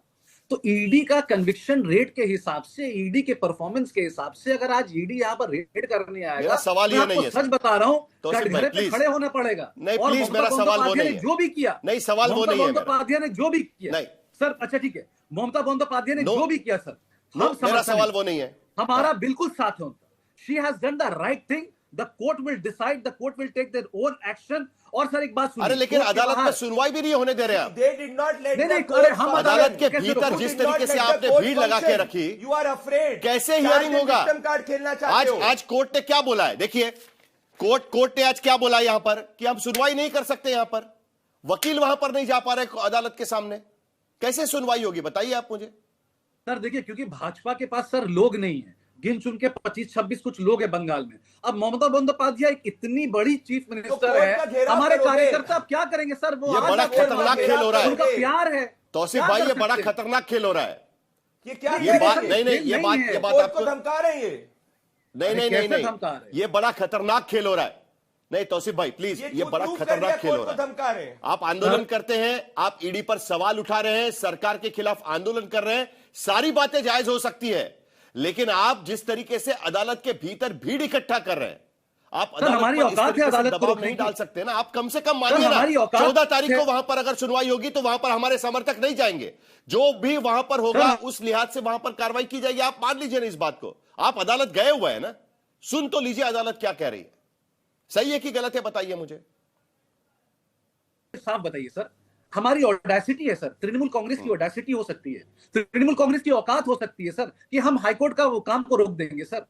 तो ईडी का कन्विक्शन रेट के हिसाब से, ईडी के परफॉर्मेंस के हिसाब से, अगर आज ईडी यहां पर रेड करने आएगा, सवाल ये नहीं है, सच बता रहा हूं, तो कटघरे पे खड़े होना पड़ेगा। नहीं प्लीज, मेरा सवाल वो नहीं है। जो भी किया, नहीं सवाल वो नहीं है, ममता बंदोपाध्याय ने जो भी किया, नहीं सर, अच्छा ठीक है, ममता बंदोपाध्याय ने जो भी किया सर, मेरा सवाल वो नहीं है, हमारा बिल्कुल साथ है उनका। She has done the right thing, the court will decide, the court will take their own action. और सर एक बात सुनिए, अरे लेकिन अदालत में सुनवाई भी नहीं होने दे रहे आप। They did not let नहीं, the अरे court हम अदालत के भीतर जिस तरीके से आपने भीड़ लगा के रखी, You are afraid. कैसे हियरिंग होगा? कार्ड खेलना चाहते हो। आज कोर्ट ने क्या बोला है? देखिए, कोर्ट ने आज क्या बोला यहां पर कि हम सुनवाई नहीं कर सकते। यहां पर वकील वहां पर नहीं जा पा रहे अदालत के सामने, कैसे सुनवाई होगी बताइए आप मुझे। सर देखिए, क्योंकि भाजपा के पास सर लोग नहीं है, गिन चुन के 25-26 कुछ लोग हैं बंगाल में। अब ममता बंदोपाध्याय इतनी बड़ी चीफ मिनिस्टर है, हमारे कार्यकर्ता अब क्या करेंगे सर? वो ये बड़ा खतरनाक खेल हो रहा है, उनका प्यार है। तौसीफ भाई, ये बड़ा खतरनाक खेल हो रहा है। ये क्या ये बात नहीं, ये बात आपको धमका रहे हैं। नहीं, ये बड़ा खतरनाक खेल हो रहा है। नहीं तौसीफ भाई प्लीज, ये बड़ा खतरनाक खेल हो रहा है। आप आंदोलन करते हैं, आप ईडी पर सवाल उठा रहे हैं, सरकार के खिलाफ आंदोलन कर रहे हैं, सारी बातें जायज हो सकती है, लेकिन आप जिस तरीके से अदालत के भीतर भीड़ इकट्ठा कर रहे हैं, आप अदालत पर इस तरीके से दबाव नहीं डाल सकते ना। आप कम से कम मानिए ना, 14 तारीख को वहां पर अगर सुनवाई होगी तो वहां पर हमारे समर्थक नहीं जाएंगे। जो भी वहां पर होगा उस लिहाज से वहां पर कार्रवाई की जाएगी। आप मान लीजिए ना इस बात को, आप अदालत गए हुए हैं ना, सुन तो लीजिए अदालत क्या कह रही है। सही है कि गलत है बताइए मुझे, साफ बताइए सर। हमारी ऑडेसिटी है सर, तृणमूल कांग्रेस की ऑडेसिटी हो सकती है, तृणमूल कांग्रेस की औकात हो सकती है सर कि हम हाईकोर्ट का वो काम को रोक देंगे सर।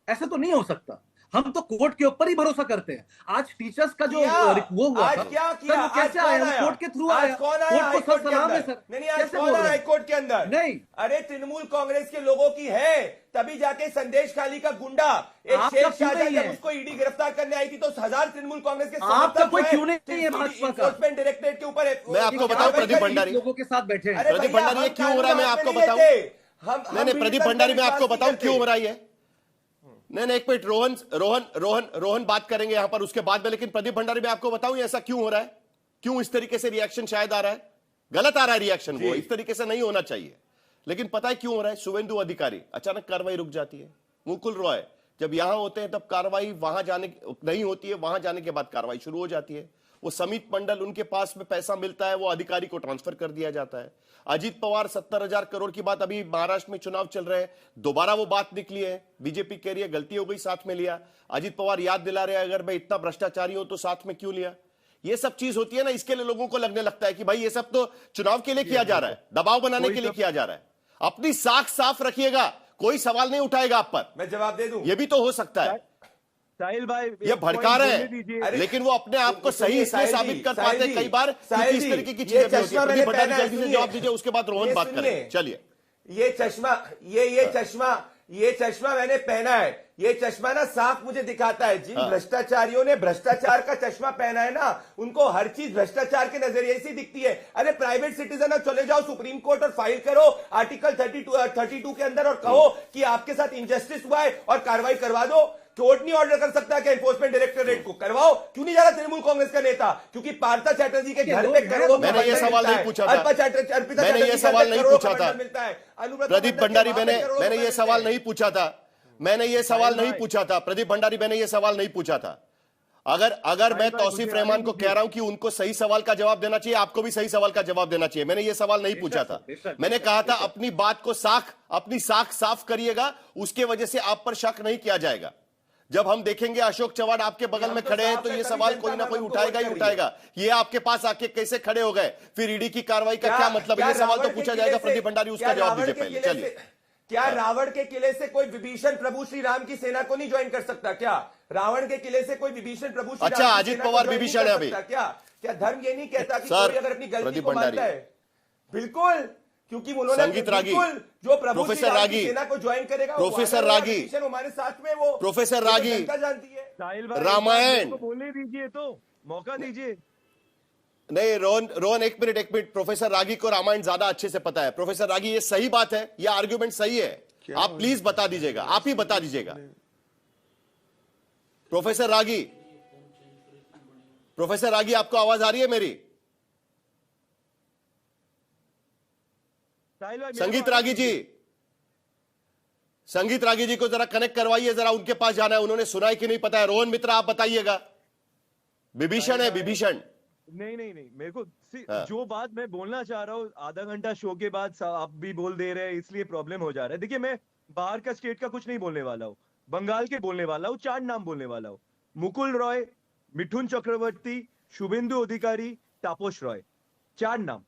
ऐसा तो नहीं हो सकता। हम तो कोर्ट के ऊपर ही भरोसा करते हैं। आज टीचर्स का जो वो हुआ आज था, क्या किया? सर वो कैसे आया? कोर्ट के थ्रू आया। कोर्ट को सलाम है सर। नहीं, आज कौन आया हाईकोर्ट के अंदर? नहीं, अरे तृणमूल कांग्रेस के लोगों की है, तभी जाके संदेश खाली का गुंडा एक शेख शाहजहां जब उसको ईडी गिरफ्तार करने आई थी तो 1000 तृणमूल कांग्रेस के आपका कोई क्यों नहीं है भाजपा का? एनफोर्समेंट डायरेक्टरेट के ऊपर मैं आपको बताऊं, प्रदीप भंडारी लोगों के साथ बैठे हैं। प्रदीप भंडारी ये क्यों हो रहा है मैं आपको बताऊं। नहीं, प्रदीप भंडारी मैं आपको बताऊं क्यों हो रहा है। नहीं, एक मिनट, रोहन बात करेंगे यहां पर उसके बाद में, लेकिन प्रदीप भंडारी मैं आपको बताऊं ऐसा क्यों हो रहा है, क्यों इस तरीके से रिएक्शन शायद आ रहा है, गलत आ रहा है रिएक्शन, वो इस तरीके से नहीं होना चाहिए, लेकिन पता है क्यों हो रहा है। शुभेंदु अधिकारी, अचानक कार्रवाई रुक जाती है। मुकुल रॉय जब यहां होते हैं तब कार्रवाई वहां जाने नहीं होती है, वहां जाने के बाद कार्रवाई शुरू हो जाती है। वो समित मंडल, उनके पास में पैसा मिलता है, वो अधिकारी को ट्रांसफर कर दिया जाता है। अजीत पवार 70,000 करोड़ की बात, अभी महाराष्ट्र में चुनाव चल रहे हैं, दोबारा वो बात निकली है, बीजेपी कह रही है गलती हो गई, साथ में लिया। अजीत पवार याद दिला रहे हैं अगर मैं इतना भ्रष्टाचारी हूं तो साथ में क्यों लिया। ये सब चीज होती है ना, इसके लिए लोगों को लगने लगता है कि भाई ये सब तो चुनाव के लिए किया जा रहा है, दबाव बनाने के लिए किया जा रहा है। अपनी साख साफ रखिएगा, कोई सवाल नहीं उठाएगा आप पर, मैं जवाब दे दूं। ये भी तो हो सकता है। साहिल भाई ये भड़का रहे हैं, लेकिन वो अपने आप को सही इसलिए साबित कर पाते हैं कई बार क्योंकि इस तरीके की चीजें भी होती हैं। प्रदीप भंडारी जल्दी से जवाब दीजिए, उसके बाद रोहन बात करें। चलिए, ये चश्मा ये चश्मा मैंने पहना है, ये चश्मा ना साफ मुझे दिखाता है जिन भ्रष्टाचारियों ने भ्रष्टाचार का चश्मा पहना है ना, उनको हर चीज भ्रष्टाचार के नजरिए से दिखती है। अरे प्राइवेट सिटीजन, चले जाओ सुप्रीम कोर्ट और फाइल करो आर्टिकल 32 के अंदर और कहो कि आपके साथ इनजस्टिस हुआ है और कार्रवाई करवा दो। कोर्ट नहीं ऑर्डर कर सकता क्या एनफोर्समेंट डायरेक्टोरेट को? करवाओ। क्यों नहीं जा रहा तृणमूल कांग्रेस का नेता? क्योंकि पार्था चैटर्जी के घर पे करोड़ों मैंने ये सवाल नहीं पूछा था, मैंने ये सवाल नहीं पूछा था प्रदीप भंडारी, मैंने ये सवाल नहीं पूछा था, मैंने ये सवाल नहीं पूछा था प्रदीप भंडारी, मैंने ये सवाल नहीं पूछा था। अगर मैं तौसीफ रहमान को कह रहा हूं कि उनको सही सवाल का जवाब देना चाहिए, आपको भी सही सवाल का जवाब देना चाहिए, मैंने ये सवाल नहीं पूछा था। मैंने कहा था अपनी बात को अपनी साख साफ करिएगा, उसके वजह से आप पर शक नहीं किया जाएगा। जब हम देखेंगे अशोक चव्हाण आपके बगल में खड़े हैं तो ये सवाल कोई ना कोई उठाएगा ही उठाएगा, ये आपके पास आके कैसे खड़े हो गए, फिर ईडी की कार्रवाई का क्या मतलब है, ये सवाल तो पूछा जाएगा। प्रदीप भंडारी उसका जवाब दीजिए पहले। चलिए, क्या रावण के किले से कोई विभीषण प्रभु श्री राम की सेना को नहीं ज्वाइन कर सकता क्या? रावण के किले से कोई विभीषण प्रभु श्री अच्छा, अजित पवार विभीषण है अभी क्या धर्म ये नहीं कहता कि कोई अगर अपनी गलती को मानता है? बिल्कुल, क्योंकि उन्होंने संगीत रागी, जो प्रभु प्रोफेसर रागी, सेना को ज्वाइन करेगा, प्रोफेसर रागी, हमारे साथ में वो प्रोफेसर रागी, जानती है रामायण बोलने दीजिए, तो मौका दीजिए। नहीं, रोहन एक मिनट, प्रोफेसर रागी को रामायण ज्यादा अच्छे से पता है। प्रोफेसर रागी, ये सही बात है, ये आर्ग्यूमेंट सही है, आप प्लीज बता दीजिएगा, आप ही बता दीजिएगा। प्रोफेसर रागी आपको आवाज आ रही है मेरी? संगीत रागी जी को जरा कनेक्ट करवाइए, जरा उनके पास जाना है, उन्होंने सुना है कि नहीं पता है। रोहन मित्रा आप बताइएगा। विभीषण है, विभीषण। नहीं, मेरे को जो बात मैं बोलना चाह रहा हूँ, आधा घंटा शो के बाद आप भी बोल दे रहे हैं, इसलिए प्रॉब्लम हो जा रहा है। देखिए, मैं बाहर का स्टेट का कुछ नहीं बोलने वाला हूँ, बंगाल के बोलने वाला हूँ, 4 नाम बोलने वाला हूँ। मुकुल रॉय, मिठुन चक्रवर्ती, शुभेंदु अधिकारी, तापस रॉय, 4 नाम।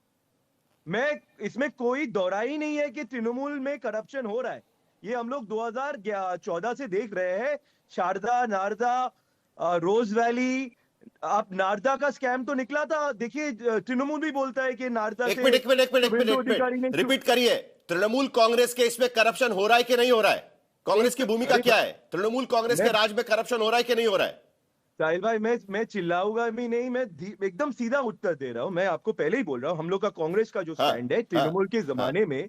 मैं इसमें कोई दौरा ही नहीं है कि तृणमूल में करप्शन हो रहा है। ये हम लोग 2014 से देख रहे हैं। शारदा, नारदा, रोज वैली, आप नारदा का स्कैम तो निकला था, देखिए तृणमूल भी बोलता है कि नारदा एक मिनट रिपीट करिए। तृणमूल कांग्रेस के इसमें करप्शन हो रहा है कि नहीं हो रहा है? कांग्रेस की भूमिका क्या है? तृणमूल कांग्रेस के राज में करप्शन हो रहा है कि नहीं हो रहा है? साहिल भाई, मैं चिल्लाऊंगा भी नहीं, मैं एकदम सीधा उत्तर दे रहा हूं। मैं आपको पहले ही बोल रहा हूं, हम लोग का कांग्रेस का जो स्टैंड है, तृणमूल के जमाने में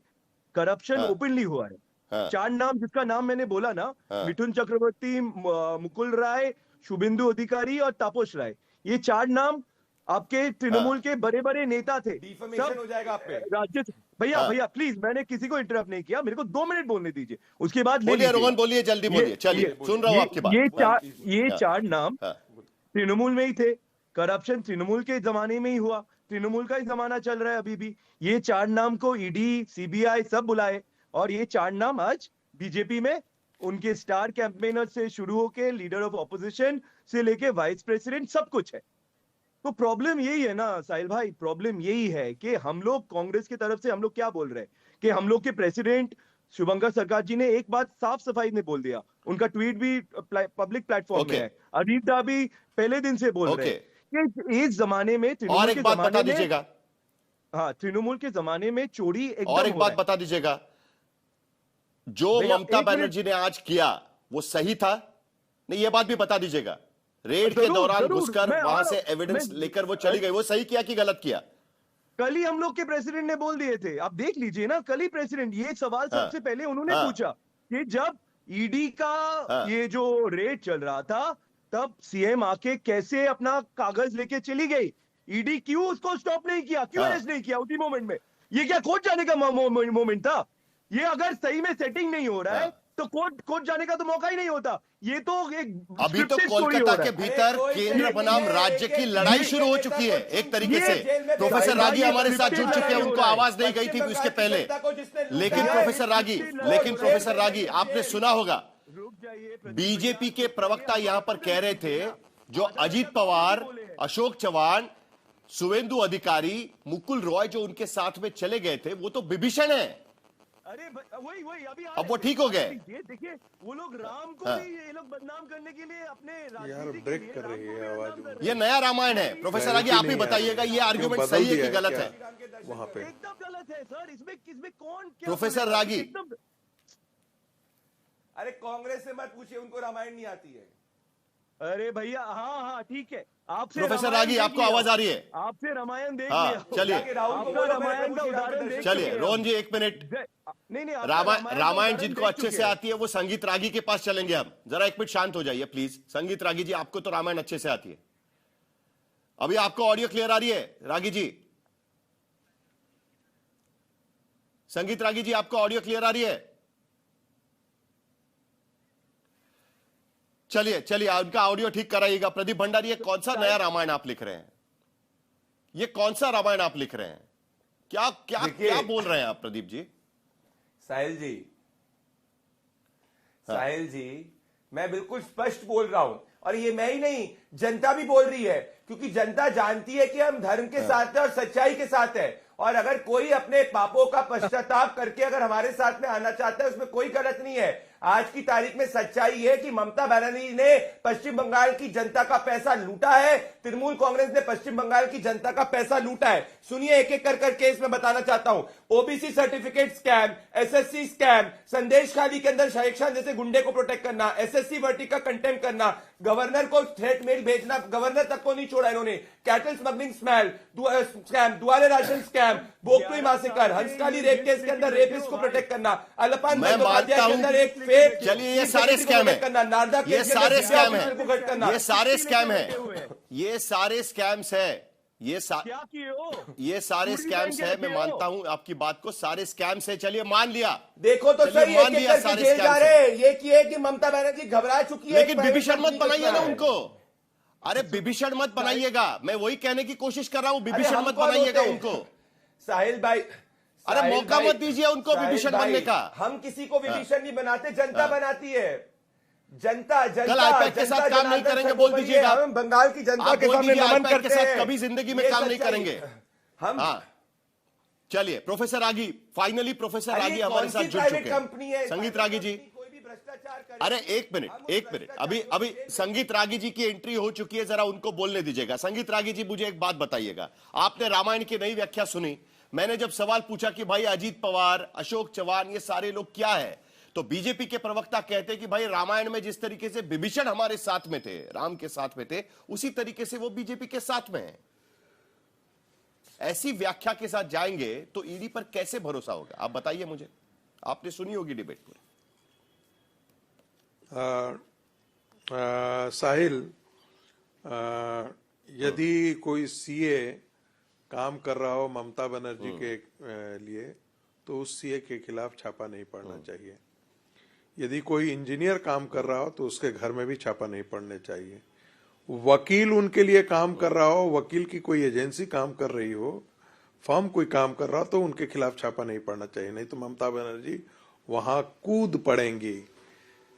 करप्शन ओपनली हुआ है। 4 नाम जिसका नाम मैंने बोला ना, मिठुन चक्रवर्ती, मुकुल राय, शुभेंदु अधिकारी और तापस राय, ये 4 नाम आपके तृणमूल के बड़े बड़े नेता थे। डिफेमेशन हो जाएगा आप पे। राज्य भैया प्लीज, मैंने किसी को इंटरप्ट नहीं किया, मेरे को 2 मिनट बोलने दीजिए, उसके बाद बोलिए रोहन, बोलिए, जल्दी बोलिए। चलिए, सुन रहा हूं आपकी बात। ये 4 नाम तृणमूल में ही थे। करप्शन तृणमूल के जमाने में ही हुआ, तृणमूल का ही जमाना चल रहा है अभी भी। ये 4 नाम को ईडी, सीबीआई सब बुलाए, और ये 4 नाम आज बीजेपी में उनके स्टार कैंपेनर से शुरू होके लीडर ऑफ ऑपोजिशन से लेके वाइस प्रेसिडेंट सब कुछ है। तो प्रॉब्लम यही है ना साहिल भाई, प्रॉब्लम यही है कि हम लोग कांग्रेस की तरफ से हम लोग क्या बोल रहे हैं कि हम लोग के प्रेसिडेंट शुभंकर सरकार जी ने एक बात साफ सफाई में बोल दिया, उनका ट्वीट भी पब्लिक प्लेटफॉर्म में है, अजीत दा भी पहले दिन से बोल रहे हैं कि इस जमाने में और एक बात बता दीजिएगा। हाँ, तृणमूल के जमाने में चोरी एकदम और एक बात बता दीजिएगा, जो ममता बनर्जी ने आज किया वो सही था? नहीं, ये बात भी बता दीजिएगा। रेड के दौरान घुसकर वहां से एविडेंस लेकर वो चली गई, वो सही किया कि गलत किया? कल ही हम लोग के प्रेसिडेंट ने बोल दिए थे, आप देख लीजिए ना, कल ही प्रेसिडेंट ये सवाल सबसे पहले उन्होंने पूछा कि जब ईडी का ये जो रेड चल रहा था, तब सीएम आके कैसे अपना कागज लेके चली गई, ईडी क्यों उसको स्टॉप नहीं किया, क्यों अरेस्ट नहीं किया उसी मोमेंट में? ये क्या कोर्ट जाने का मोमेंट था? ये अगर सही में सेटिंग नहीं हो रहा है तो कोर्ट जाने का तो मौका ही नहीं होता। ये तो एक अभी तो कोलकाता के भीतर केंद्र बनाम राज्य की लड़ाई शुरू हो चुकी है एक तरीके से। प्रोफेसर रागी हमारे साथ जुड़ चुके हैं, उनको आवाज नहीं गई थी इसके पहले, लेकिन प्रोफेसर रागी आपने सुना होगा, बीजेपी के प्रवक्ता यहां पर कह रहे थे जो अजीत पवार, अशोक चव्हाण, शुभेंदु अधिकारी, मुकुल रॉय जो उनके साथ में चले गए थे वो तो विभीषण है। अरे वही अभी अब वो ठीक हो गए। देखिए, वो लोग राम को भी ये लोग बदनाम करने के लिए अपने राजनीति के लिए कर रही है आवाज। ये नया रामायण है। प्रोफेसर रागी आप ही बताइएगा, ये आर्गुमेंट सही है कि गलत है? वहां पे एकदम गलत है सर। इसमें कौन क्या? प्रोफेसर रागी, अरे कांग्रेस से मत पूछिए, उनको रामायण नहीं आती है। अरे भैया हाँ ठीक है, आपसे प्रोफेसर रागी आपको आवाज आ रही है? आपसे रामायण देख हाँ, लिया। चलिए आपका रामायण का उदाहरण देख चलिए लिया। रोहन जी 1 मिनट। नहीं रामायण जिनको अच्छे से आती है वो संगीत रागी के पास चलेंगे हम। जरा 1 मिनट शांत हो जाइए प्लीज। संगीत रागी जी आपको तो रामायण अच्छे से आती है। अभी आपको ऑडियो क्लियर आ रही है रागी जी? संगीत रागी जी आपको ऑडियो क्लियर आ रही है? चलिए चलिए उनका ऑडियो ठीक कराइएगा। प्रदीप भंडारी ये कौन सा नया रामायण आप लिख रहे हैं? ये कौन सा रामायण आप लिख रहे हैं? क्या क्या क्या बोल रहे हैं आप प्रदीप जी? साहिल जी मैं बिल्कुल स्पष्ट बोल रहा हूं, और ये मैं ही नहीं, जनता भी बोल रही है, क्योंकि जनता जानती है कि हम धर्म के साथ हैं और सच्चाई के साथ है। और अगर कोई अपने पापों का पश्चाताप करके अगर हमारे साथ में आना चाहता है, उसमें कोई गलत नहीं है। आज की तारीख में सच्चाई है कि ममता बनर्जी ने पश्चिम बंगाल की जनता का पैसा लूटा है, तृणमूल कांग्रेस ने पश्चिम बंगाल की जनता का पैसा लूटा है। सुनिए, एक एक कर केस में बताना चाहता हूं। OBC certificate scam, SSC scam, संदेश खाली के अंदर शाहिद खान जैसे गुंडे को प्रोटेक्ट करना, एसएससी वर्टी का कंटेम्प्ट करना, गवर्नर को थ्रेट मेल भेजना, गवर्नर तक को नहीं छोड़ा इन्होंने, कैटल स्मगलिंग स्कैम, दुआरे ration scam, बोगटोई Masekar, हंसकाली rape case के अंदर रेपिस्ट को प्रोटेक्ट करना, अलपान बंदोपाध्याय के अंदर एक फेक। चलिए ये सारे स्कैम है, ये सारे स्कैम है, ये सारे स्कैम है, ये सारे स्कैम्स है, ये सारे स्कैम्स है। मैं मानता हूं आपकी बात को, सारे स्कैम्स है। चलिए मान लिया, देखो तो सही, मान लिया सारे जेल जा रहे हैं। ये किए कि ममता बनर्जी घबरा चुकी है, लेकिन विभीषण मत बनाइए ना उनको। अरे विभीषण मत बनाइएगा, मैं वही कहने की कोशिश कर रहा हूं, विभीषण मत बनाइएगा उनको। साहिल भाई, अरे मौका मत दीजिए उनको विभीषण बनने का। हम किसी को विभीषण नहीं बनाते, जनता बनाती है। जनता कल आईपैड के साथ काम नहीं करेंगे बोल दीजिएगा। हम बंगाल की जनता के सामने नमन करते हैं, कभी जिंदगी में काम नहीं करेंगे हम। चलिए प्रोफेसर रागी, फाइनली प्रोफेसर रागी हमारे साथ जुड़ चुके हैं। संगीत रागी जी, अरे एक मिनट, अभी संगीत रागी जी की एंट्री हो चुकी है, जरा उनको बोलने दीजिएगा। संगीत रागी जी मुझे एक बात बताइएगा, आपने रामायण की नई व्याख्या सुनी। मैंने जब सवाल पूछा कि भाई अजीत पवार, अशोक चौहान, ये सारे लोग क्या है, तो बीजेपी के प्रवक्ता कहते हैं कि भाई रामायण में जिस तरीके से विभीषण हमारे साथ में थे, राम के साथ में थे, उसी तरीके से वो बीजेपी के साथ में है। ऐसी व्याख्या के साथ जाएंगे तो ईडी पर कैसे भरोसा होगा? आप बताइए मुझे, आपने सुनी होगी डिबेट पूरी। साहिल, यदि कोई सीए काम कर रहा हो ममता बनर्जी के लिए, तो उस सीए के खिलाफ छापा नहीं पड़ना चाहिए। यदि कोई इंजीनियर काम कर रहा हो तो उसके घर में भी छापा नहीं पड़ने चाहिए। वकील उनके लिए काम कर रहा हो, वकील की कोई एजेंसी काम कर रही हो, फर्म कोई काम कर रहा हो, तो उनके खिलाफ छापा नहीं पड़ना चाहिए, नहीं तो ममता बनर्जी वहां कूद पड़ेंगी।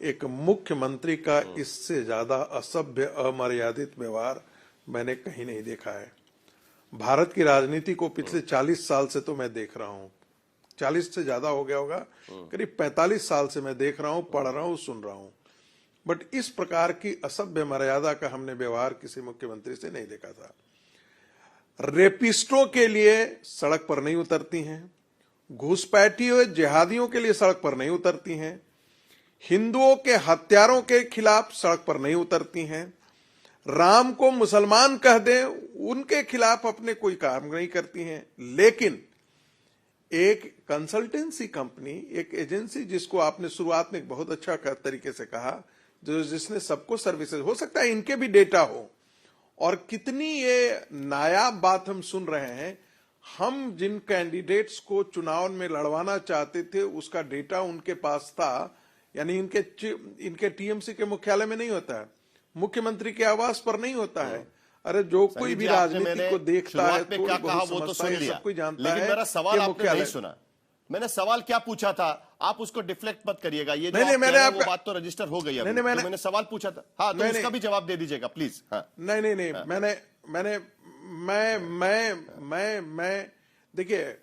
एक मुख्यमंत्री का इससे ज्यादा असभ्य, अमर्यादित व्यवहार मैंने कहीं नहीं देखा है। भारत की राजनीति को पिछले 40 साल से तो मैं देख रहा हूं, 40 से ज्यादा हो गया होगा, करीब 45 साल से मैं देख रहा हूं, पढ़ रहा हूं, सुन रहा हूं, बट इस प्रकार की असभ्य मर्यादा का हमने व्यवहार किसी मुख्यमंत्री से नहीं देखा था। रेपिस्टों के लिए सड़क पर नहीं उतरती हैं, घुसपैठी हुए जिहादियों के लिए सड़क पर नहीं उतरती हैं, हिंदुओं के हत्यारों के खिलाफ सड़क पर नहीं उतरती हैं, राम को मुसलमान कह दें उनके खिलाफ अपने कोई काम नहीं करती हैं। लेकिन एक कंसल्टेंसी कंपनी, एक एजेंसी जिसको आपने शुरुआत में बहुत अच्छा तरीके से कहा, जिसने सबको सर्विसेज, हो सकता है इनके भी डेटा हो, और कितनी ये नायाब बात हम सुन रहे हैं। हम जिन कैंडिडेट्स को चुनाव में लड़वाना चाहते थे उसका डेटा उनके पास था, यानी इनके टीएमसी के मुख्यालय में नहीं होता है, मुख्यमंत्री के आवास पर नहीं होता है। अरे जो कोई भी राजनीति को देखता है में क्या कहा वो तो सुन लिया, सब कोई जानता लेकिन है। मेरा सवाल आपने नहीं सुना। मैंने सवाल क्या पूछा था, आप उसको डिफ्लेक्ट मत करिएगा। ये जो नहीं, मैंने वो बात तो रजिस्टर हो गई है। मैंने सवाल पूछा था, हाँ, तो उसका भी जवाब दे दीजिएगा प्लीज। हाँ। नहीं, मैं देखिए,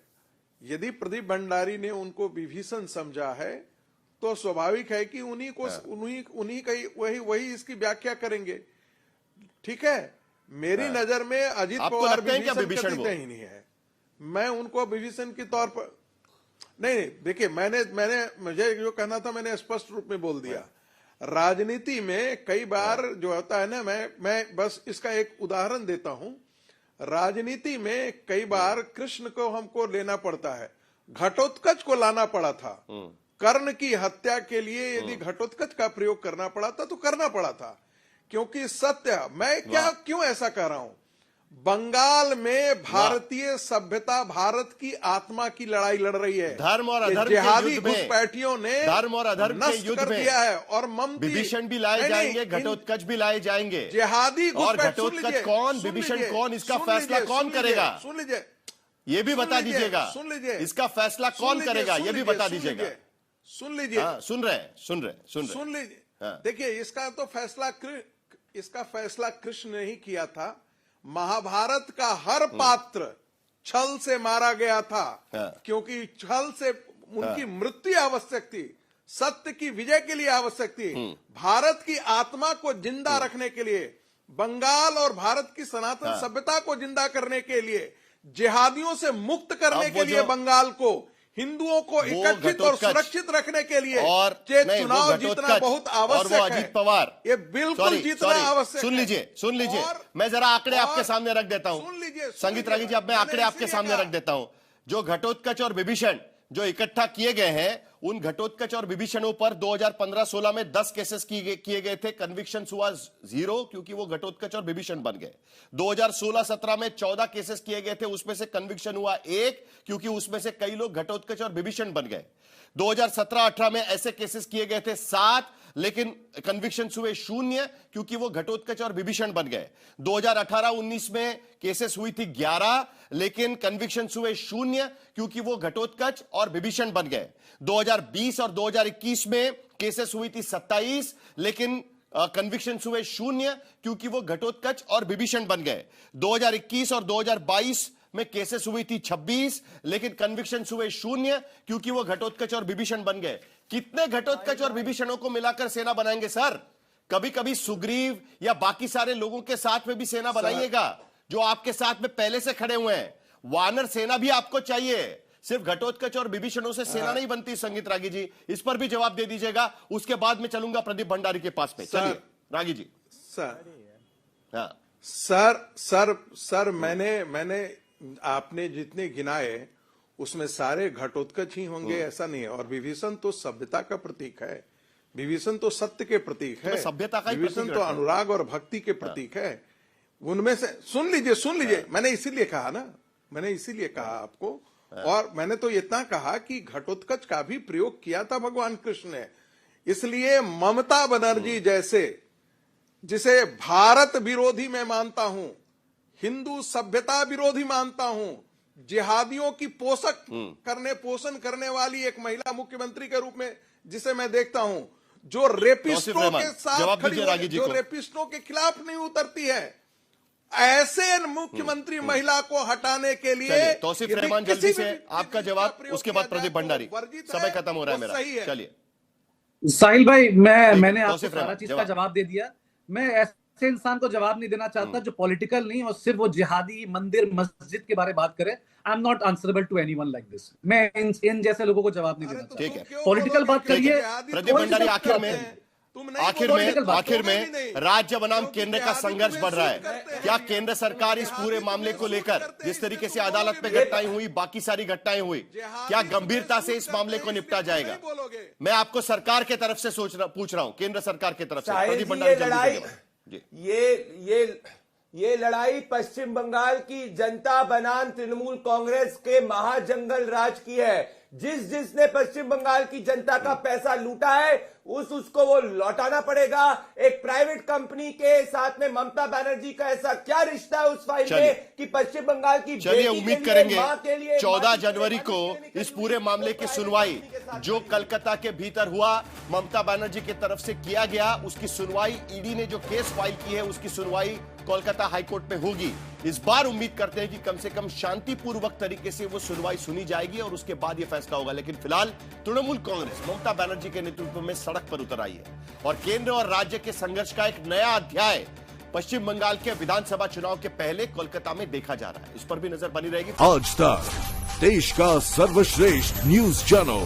यदि प्रदीप भंडारी ने उनको विभीषण समझा है तो स्वाभाविक है कि उन्हीं का वही इसकी व्याख्या करेंगे। ठीक है, मेरी नजर में अजीत पवार विभीषण ही नहीं है। मैं उनको विभीषण के तौर पर, नहीं, देखिए मुझे जो कहना था मैंने स्पष्ट रूप में बोल दिया। राजनीति में कई बार जो होता है ना, मैं बस इसका एक उदाहरण देता हूं। राजनीति में कई बार कृष्ण को हमको लेना पड़ता है, घटोत्कच को लाना पड़ा था। कर्ण की हत्या के लिए यदि घटोत्कच का प्रयोग करना पड़ा था तो करना पड़ा था, क्योंकि सत्य, मैं क्यों ऐसा कह रहा हूं, बंगाल में भारतीय सभ्यता, भारत की आत्मा की लड़ाई लड़ रही है। धर्म और अधर्म जिहादी घुसपैठियों ने धर्म और अधर्म के युद्ध में दिया है। और ममती विभीषण भी लाए जाएंगे, घटोत्कच भी लाए जाएंगे। जिहादी और घटोत्कच कौन, विभीषण कौन, इसका फैसला कौन करेगा? सुन लीजिए, ये भी बता दीजिएगा। सुन लीजिए, इसका फैसला कौन करेगा, ये भी बता दीजिएगा। सुन लीजिए, सुन रहे। देखिए, इसका फैसला कृष्ण ने ही किया था। महाभारत का हर पात्र छल से मारा गया था, क्योंकि छल से उनकी मृत्यु आवश्यक थी, सत्य की विजय के लिए आवश्यक थी। भारत की आत्मा को जिंदा रखने के लिए, बंगाल और भारत की सनातन सभ्यता को जिंदा करने के लिए, जिहादियों से मुक्त करने के लिए, बंगाल को, हिंदुओं को इकट्ठित और सुरक्षित रखने के लिए और चुनाव जीतना बहुत आवश्यक है। और वो अजीत पवार, ये बिल्कुल जीतना आवश्यक है। सुन लीजिए, मैं जरा आंकड़े आपके सामने रख देता हूं। संगीत रागी जी, अब मैं आंकड़े आपके सामने रख देता हूं। जो घटोत्कच और विभीषण जो इकट्ठा किए गए हैं, उन घटोत्कच और विभीषणों पर 2015-16 में 10 केसेस किए गए थे, कन्विक्शन हुआ 0, क्योंकि वो घटोत्कच और विभीषण बन गए। 2016-17 में 14 केसेस किए गए थे, उसमें से कन्विक्शन हुआ 1, क्योंकि उसमें से कई लोग घटोत्कच और विभीषण बन गए। 2017-18 में ऐसे केसेस किए गए थे 7, लेकिन कन्विक्शन हुए 0, क्योंकि वो घटोत्कच और विभीषण बन गए। 2018-19 में केसेस हुई थी 11, लेकिन कन्विक्शन हुए 0, क्योंकि वो घटोत्कच और विभीषण बन गए। 2020 और 2021 में केसेस हुई थी 27, लेकिन कन्विक्शन हुए 0, क्योंकि वो घटोत्कच और विभीषण बन गए। 2021 और 2022 में केसेस हुई थी 26, लेकिन कन्विक्शन हुए 0, क्योंकि वो घटोत्कच और विभीषण बन गए। कितने घटोत्कच और विभीषणों को मिलाकर सेना बनाएंगे सर? कभी कभी सुग्रीव या बाकी सारे लोगों के साथ में भी सेना बनाइएगा, जो आपके साथ में पहले से खड़े हुए हैं। वानर सेना भी आपको चाहिए, सिर्फ घटोत्कच और विभीषणों से सेना नहीं बनती। संगीत रागी जी, इस पर भी जवाब दे दीजिएगा, उसके बाद में चलूंगा प्रदीप भंडारी के पास में। चलिए रागी जी। सर मैंने आपने जितने गिनाए उसमें सारे घटोत्कच ही होंगे ऐसा नहीं है। और विभीषण तो सभ्यता का प्रतीक है, विभीषण तो सत्य के प्रतीक है, सभ्यता का विभीषण तो अनुराग और भक्ति के प्रतीक है। उनमें से सुन लीजिए, मैंने इसीलिए कहा ना, मैंने इसीलिए कहा आपको। और मैंने तो इतना कहा कि घटोत्कच का भी प्रयोग किया था भगवान कृष्ण ने। इसलिए ममता बनर्जी जैसे, जिसे भारत विरोधी मैं मानता हूं, हिंदू सभ्यता विरोधी मानता हूं, जिहादियों की पोषण करने वाली एक महिला मुख्यमंत्री के रूप में जिसे मैं देखता हूं, जो रेपिस्टों के साथ खड़ी है, जो रेपिस्टों के खिलाफ नहीं उतरती है, ऐसे मुख्यमंत्री महिला को हटाने के लिए तौसीफ रहमान, जल्दी से आपका जवाब, उसके बाद प्रदीप भंडारी। समय खत्म हो रहा है मेरा। चलिए साहिल भाई, मैंने आपको सारा चीज का जवाब दे दिया। मैं ऐसे इंसान को जवाब नहीं देना चाहता जो पॉलिटिकल नहीं और सिर्फ वो जिहादी मंदिर मस्जिद के बारे में बात करे। I am not answerable to anyone like this. मैं इन जैसे लोगों को जवाब नहीं देना चाहता। ठीक है, पॉलिटिकल बात करिए। प्रदीप भंडारी, आखिर में राज्य बनाम केंद्र का संघर्ष बढ़ रहा है। क्या केंद्र सरकार इस पूरे मामले को लेकर, जिस तरीके से अदालत में घटनाएं हुई, बाकी सारी घटनाएं हुई, क्या गंभीरता से इस मामले को निपटा जाएगा? मैं आपको सरकार के तरफ से पूछ रहा हूं, केंद्र सरकार की तरफ से। प्रदीप भंडारी, ये लड़ाई पश्चिम बंगाल की जनता बनाम तृणमूल कांग्रेस के महाजंगल राज की है। जिसने पश्चिम बंगाल की जनता का पैसा लूटा है उसको वो लौटाना पड़ेगा। एक प्राइवेट कंपनी के साथ में ममता बनर्जी का ऐसा क्या रिश्ता है उस फाइल में कि पश्चिम बंगाल की, चलिए उम्मीद करेंगे 14 जनवरी को इस पूरे मामले की सुनवाई जो कलकत्ता के भीतर हुआ, ममता बनर्जी की तरफ से किया गया, उसकी सुनवाई, ईडी ने जो केस फाइल की है उसकी सुनवाई कोलकाता हाईकोर्ट में होगी। इस बार उम्मीद करते हैं कि कम से कम शांतिपूर्वक तरीके से वो सुनवाई सुनी जाएगी और उसके बाद ये फैसला होगा। लेकिन फिलहाल तृणमूल कांग्रेस ममता बनर्जी के नेतृत्व में सड़क पर उतर आई है और केंद्र और राज्य के संघर्ष का एक नया अध्याय पश्चिम बंगाल के विधानसभा चुनाव के पहले कोलकाता में देखा जा रहा है। इस पर भी नजर बनी रहेगी। आज तक देश का सर्वश्रेष्ठ न्यूज चैनल।